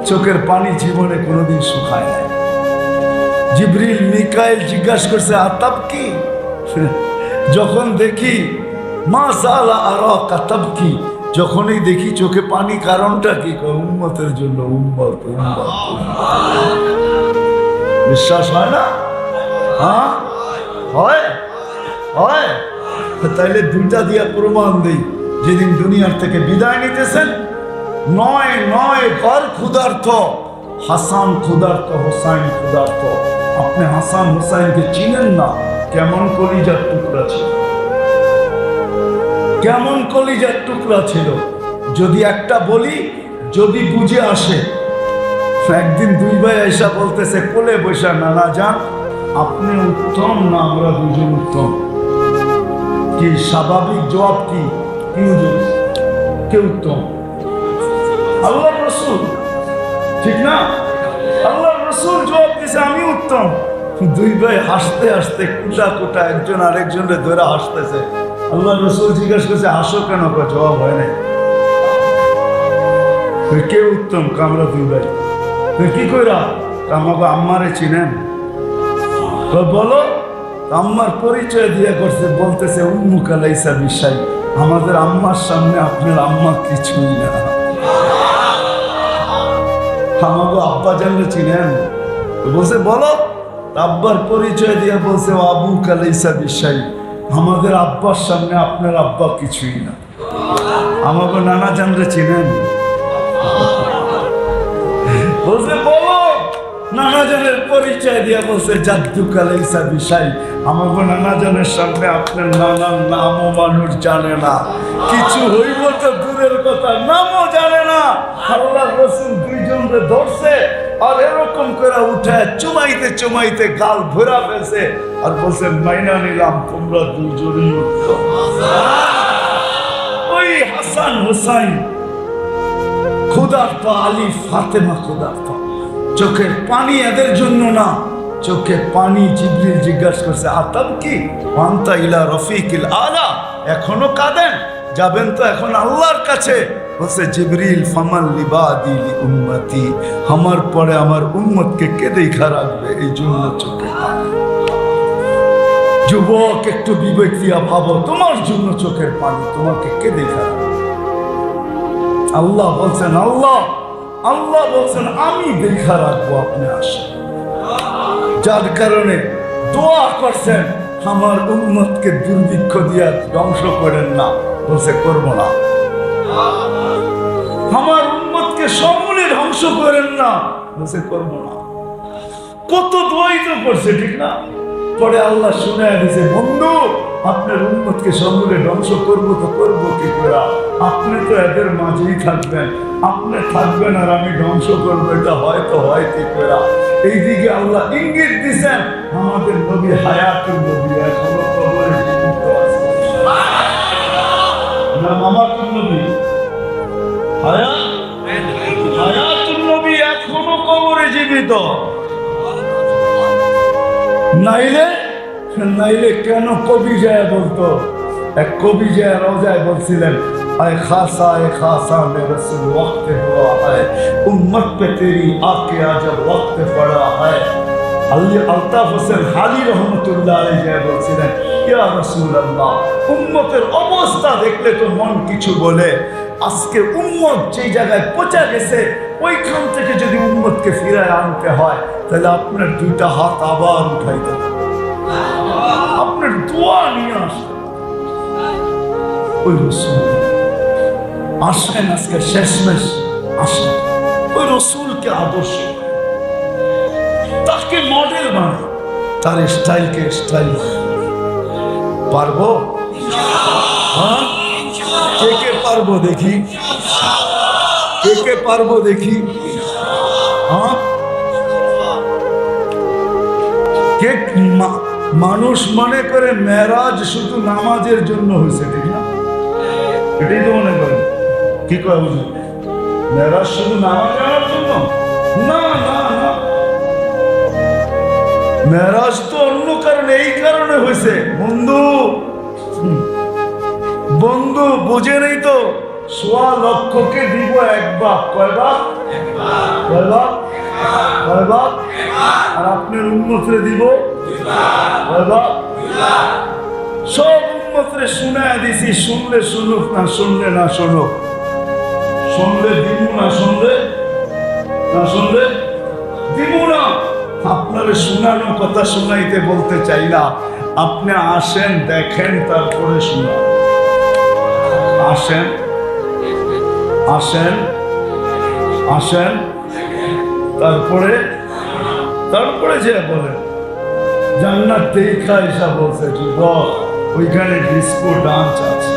চোখের পানি জীবনে কোনোদিন শুকায় নাই। জিবরিল মিকাইল জিজ্ঞাসা করছে আতাব কি, যখন দেখি মা সালা আরাকা তাবকি, যখনই দেখি চোখে পানি, কারণটা কি? উম্মতের জন্য, উম্মত উম্মত। বিশ্বাস হয় না? হ্যাঁ হয়, হয়। তাইলে দুইটা দিয়া প্রমাণ দেই। যেদিন দুনিয়ার থেকে বিদায় নিতেছেন, নয় ঘর ক্ষুধার্ত, হাসান ক্ষুধার্ত, হোসাইন ক্ষুধার্ত। আপনি হাসান হোসাইনকে চিনেন না, কেমন কলিজার টুকরা ছিল, কেমন কলিজার টুকরা ছিল। যদি একটা বলি, যদি বুঝে আসে, একদিন দুই ভাই আইসা বলতেছে কোলে বৈশা, নানা যান আপনি উত্তম না আমরা দুজন উত্তম? কি স্বাভাবিক জবাব কি? কে উত্তম? আল্লাহর রাসূল, ঠিক না? আল্লাহর রাসূল জবাব দিছে আমি উত্তম। দুই ভাই হাসতে হাসতে কুটা কুটা একজন আরেকজনের ধরে হাসতেছে। আল্লাহর রাসূল জিজ্ঞেস করছে হাসো কেন? জবাব হয় নাই। কে উত্তম? আমরা দুই ভাই। কি কইরা? আমাকে আম্মারে চিনেন? বলো। আম্মার পরিচয় দিয়ে করছে, বলতেছে উম্মুকা লাইসা বিশাই, আমাদের আম্মার সামনে আপনার আম্মা কিছুই না। আমাকে আব্বা জানলে চিনেন? বলছে বলো। আব্বার পরিচয় দিয়ে বলছে আবু কালাইসা বিশাই, আমাদের আব্বার সামনে আপনার আব্বা কিছুই না। আমাকে নানা জানলে চিনেন? বলছে বলো। নানা জানের পরিচয় দিয়ে বলছে জাদ্দু কালাইসা বিশাই, আমাকে নানা জানের সামনে আপনার নানার নামও মানুষ জানে না, কিছু হইব তো দূরের কথা, নামও জানে না। আল্লাহর রাসূল দুইজনকে ধরছে আর এরকম করে উঠে চুমাইতে চুমাইতে গাল ভরা ফেলছে আর বলছে মাইনা নিলাম তোমরা দুজনই উত্তম। ওই হাসান হোসাইন ক্ষুধার্ত আলী ফাতেমা ক্ষুধার্ত, চোখের পানি এদের জন্য না, চোখে পানি। জিবরিল জিজ্ঞাসা করছে আতাব কি ওয়ান্তা ইলা রফিকিল আলা, এখনো কাঁদেন? যাবেন তো এখন আল্লাহর কাছে। বলছে জিবরিল ফামাল লিবাদি লি উম্মতি, আমার পরে আমার উম্মতকে কে দেখা রাখবে, এই জন্য চোখে পানি। যুবক একটু বিবেক দিয়া ভাবো, তোমার জন্য চোখের পানি, তোমাকে কে দেখা রাখবে? আল্লাহ বলছেন, আল্লাহ বলছেন আমি দেখা রাখবো, আপনি আসেন। যার কারণে দোয়া করছেন আমার উম্মতকে দুর্ভিক্ষ দিয়া ধ্বংস করেন না, বলছে করব না। আমার উম্মতকে সমূলে ধ্বংস করেন না, বলছে করব না। কত দোয়াই তো করছে, ঠিক না? পরে আল্লাহ শুনে দিয়েছে, বন্ধু আপনার উম্মতকে সমূলে ধ্বংস করবো তো করবো কি করে? আপনি তো এদের মাঝেই থাকবেন, আপনি থাকবেন আর আমি ধ্বংস করবো, এটা হয়তো হয় কি করে? এইদিকে আল্লাহ ইঙ্গিত দিচ্ছেন আমাদের নবী হায়াতুল নবী এখনো কবরে জীবিত আছে। না মামাতুল নবী, হায়াতুল নবী এখনো কবরে জীবিত। নাইলে কেন কবি যায় বলতো? এক কবি যায় রোজায় বলছিলেন, आए खासा में रसूल वक्त हुआ है, उम्मत पे तेरी आके आज वक्त पड़ा है। আলতাফ হোসেন হালি রহমতুল্লাহ আলাইহি বলছিলেন, ইয়া রাসূলুল্লাহ, উম্মতের অবস্থা দেখলে তো মন কিছু বলে। আজকে উম্মত যে জায়গায় পৌঁছে গেছে, ওইখান থেকে যদি উম্মতকে ফিরায় আনতে হয়, তাহলে আপনার দুইটা হাত আবার উঠাইতে হবে, আপনার দোয়া নিয়ে আসতে। ওই রসুল আসেন, আজকে শেষমেশ আসেন, ওই রসুলকে আদর্শ, তাকে মডেল বানায়, তার স্টাইলকে স্টাইল। পারবো? হ্যাঁ, কে পারবো দেখি, কে পারবো দেখি। হ্যাঁ, কে মানুষ মনে করে মেরাজ শুধু নামাজের জন্য হয়েছে, ঠিক না? এটাই তো মনে করে। কি কয় বুঝলি? মেরাজ শুধু নামাজ জানার জন্য না, না না, মেরাজ তো অন্য কারণে, এই কারণে হয়েছে। বন্ধু বুঝে নেই তো, ১.৫ লক্ষকে দিব এক বাপ। কয় বাপ? কয় বাপ? আর আপনার উম্মতরে দিব কয় বাপ? সব উম্মতরে শুনায় দিছি, শুনলে শুনুক, না শুনলে না শুনুক। শুনলে দিব, না শুনলে না শুনলে দিব না। আপনারে শোনানো কথা শোনাইতে বলতে চাই না, আপনি আসেন, দেখেন, তারপরে শোনান। আসেন আসেন আসেন, তারপরে যে বলেন জান্নাত দেখা এসা বলছে, যুবক ওইখানে ডিস্কো ডান্স আছে,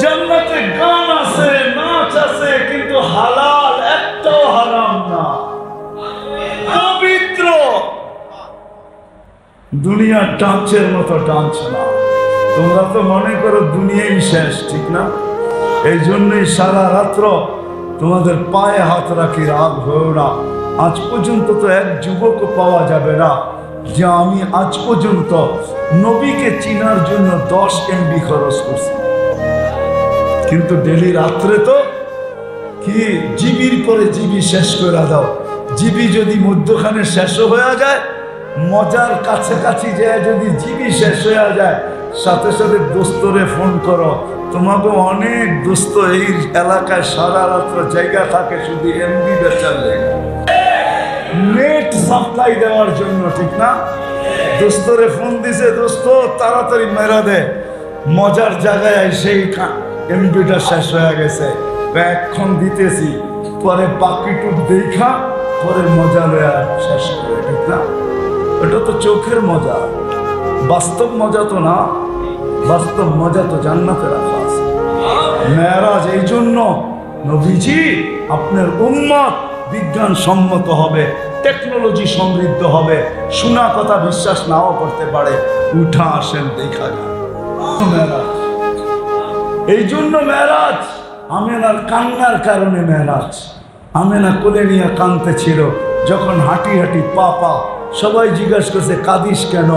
জান্নাতে গান আছে, নাচ আছে, কিন্তু হালাল একটাও হারাম না, পবিত্র। দুনিয়ার ডান্সের মতো ডান্স না। তোমরা তো মনে করো দুনিয়াই শেষ, ঠিক না? এই জন্যই সারা রাত্র তোমাদের পায়ে হাত রাখি, রাগ হয়েও না। আজ পর্যন্ত তো এক যুবকও পাওয়া যাবে না যে আমি আজ পর্যন্ত নবীকে চিনার জন্য 10 MB খরচ করছি, কিন্তু ডেলি রাত্রে তো কি জিবির পরে জিবি শেষ করে দাও। জিবি যদি মধ্যখানে শেষ হয়ে যায়, মজার কাছাকাছি যায়, যদি জিবি শেষ হয়ে যায়, সাথে সাথে দোস্তরে ফোন করো। তোমাকে অনেক দোস্ত এই এলাকায় সারা রাত্র জায়গা থাকে শুধু MB বেচার জায়গা, নেট সাপ্লাই দেওয়ার জন্য, ঠিক না? দোস্তরে ফোন দিছে, দোস্ত তাড়াতাড়ি মেরা দে, মজার জায়গায় সেই MBটা শেষ হয়ে গেছে, এখন দিতেছি, পরে বাকিটুক দেখা পরে মজা লয়া শেষ করে, ঠিক না? এটা তো চোখের মজা, বাস্তব মজা তো না। বাস্তব মজা তো জান্নাতে রাখা আছে। মেরাজ এই জন্য নবীজি আপনার উম্মত বিজ্ঞান সম্মত হবে, টেকনোলজি সমৃদ্ধ হবে, শোনা কথা বিশ্বাস নাও করতে পারে, উঠা আসেন দেখা যায়। মেরাজ এই জন্য মেরাজ আমেনার কান্নার কারণে মেরাজ। আমেনা কোলে নিয়ে কাঁদতেছিল, যখন হাঁটি হাঁটি পা পা, সবাই জিজ্ঞাসা করছে কাঁদিস কেন?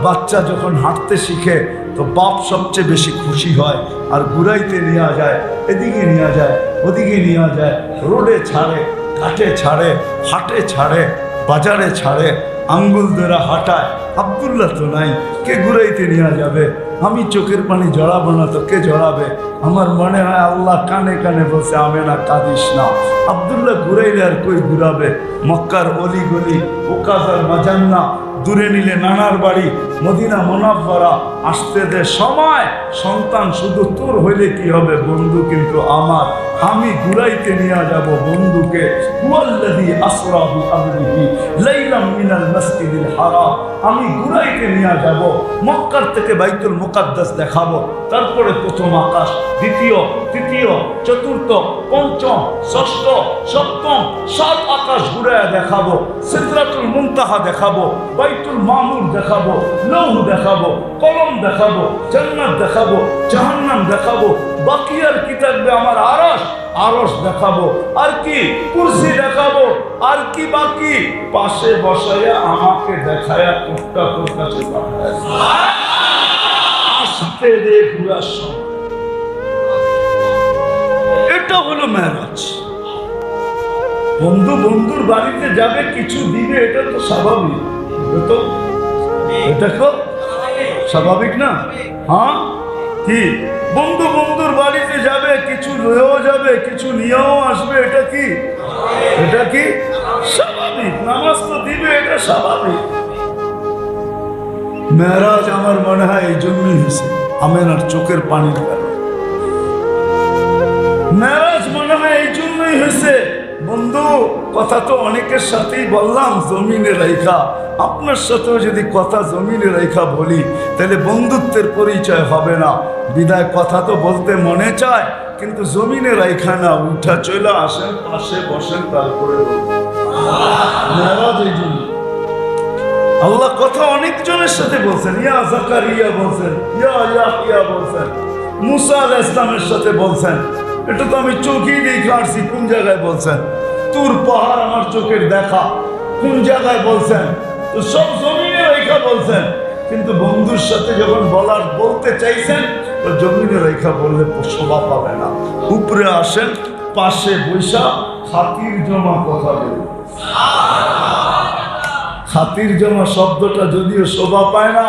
বাচ্চা যখন হাঁটতে শিখে তো বাপ সবচেয়ে বেশি খুশি হয়, আর ঘুরাইতে নেওয়া যায়, এদিকে নেওয়া যায়, ওদিকে নেওয়া যায়, রোডে ছাড়ে, ঘাটে ছাড়ে, হাটে ছাড়ে, বাজারে ছাড়ে, আঙ্গুল ধরে হাঁটায়। আব্দুল্লাহ তো নাই, কে ঘুরাইতে নেওয়া যাবে? আমি চোখের পানি জড়াবো না তো কে জড়াবে? আমার মনে হয় আল্লাহ কানে কানে বসে আমেনা কাঁদিস না। আব্দুল্লাহ ঘুরাইলে আর কই ঘুরাবে? মক্কার অলি গলি, ওকাজার মাজান্না, দূরে নিলে নানার বাড়ি, মদিনা মুনাফফারা, আসতে দে সময়। সন্তান শুধু তোর হইলে কি হবে, বন্ধু কিন্তু আমার। আমি ঘুরাইতে নিয়ে যাব বন্ধুকে। হুয়াল্লাযী আসরা বিআবদিহি লাইলাম মিনাল মাসজিদিল হারাম। আমি ঘুরাইতে নিয়ে যাব, মক্কার থেকে বাইতুল মুকাদ্দাস দেখাবো, তারপরে প্রথম আকাশ, দ্বিতীয়, তৃতীয়, চতুর্থ, পঞ্চম, ষষ্ঠ, সপ্তম, 7 আকাশ ঘুরাইয়া দেখাবো, সিদরাতুল মুনতাহা দেখাবো, বাইতুল মামুর দেখাবো, লৌহ দেখাবো, কলম দেখাবো, জান্নাত দেখাবো, জাহান্নাম দেখাবো, বাকিয়ার কিতাবে আমার আরশ দেখাবো, আর কি কুরসি দেখাবো, আর কি বাকি? পাশে বসাইয়া আমাকে দেখায়া কোটটা তোর কাছে পাঠায়। আসতে দে ঘুরার সময়। এটা হলো মেরাজ। বন্ধু বন্ধুর বাড়িতে যাবে, কিছু দিবে, এটা তো স্বাভাবিক। এটা তো স্বাভাবিক না? হ্যাঁ, কি বন্ধু বন্ধুর বাড়িতে যাবে, কিছু লয়েও যাবে, কিছু নিয়েও আসবে, এটা কি? এটা কি স্বাভাবিক? নামাজ তো দিবে, এটা স্বাভাবিক। মেরাজ আমার মনে হয় এই জন্যই হয়েছে, আমেনার চোখের পানির কারণে। মেরাজ মনে হয় এই জন্যই হয়েছে। বন্ধু, কথা তো অনেকের সাথেই বললাম জমিনে রাইখা, আপনার সাথেও যদি কথা জমিনে রাইখা বলি তাহলে বন্ধুত্বের পরিচয় হবে না। বিদায় কথা তো বলতে মনে চায়, কিন্তু জমিনে রাইখা না, উঠা চলে আসেন, পাশে বসেন, তারপরে মেরাজ এই জন্য। আল্লাহ কথা অনেকজনের সাথে বলছেন, ইয়া জাকারিয়া বলছেন, ইয়া ইয়াহিয়া বলছেন, মুসা আলাইহিস সালামের সাথে বলছেন। এটা তো আমি চোখেই দেখে আসছি। কোন জায়গায় বলছেন? তুর পাহাড় আমার চোখের দেখা। কোন জায়গায় বলছেন? তো সব জমিনে রেখা বলছেন, কিন্তু বন্ধুর সাথে যখন বলতে চাইছেন, তো জমিনে রেখা বললে শোভা পাবে না। উপরে আসেন, পাশে বৈশা খাতির জমা কথা বলবেন। খাতির জমা শব্দটা যদিও শোভা পায় না,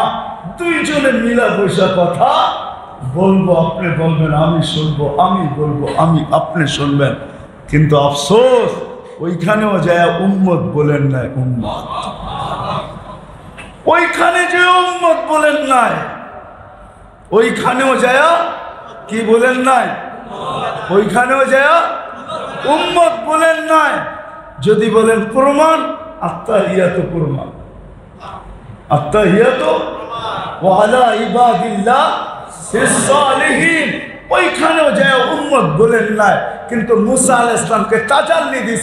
দুইজনে মিলা বৈশা কথা বলবো, আপনি বলবেন, আমি শুনবো, আমি বলবো, আপনি শুনবেন। কিন্তু আফসোস, ওইখানেও যায় উম্মত বলেন নাই। উম্মত ওইখানে যে উম্মত বলেন নাই, ওইখানেও যায় কি বলেন নাই? ওইখানেও যায় উম্মত বলেন নাই। যদি বলেন প্রমাণ, আত্তাহিয়াতু প্রমাণ, আত্তাহিয়াতু ওয়া আলা ইবাদিল্লাহ সালিহিন, ওইখানেও যায় উম্মত বলেন নাই। কিন্তু মুসা আলাইহিস সালামকে তাজাল্লি দিয়েছে।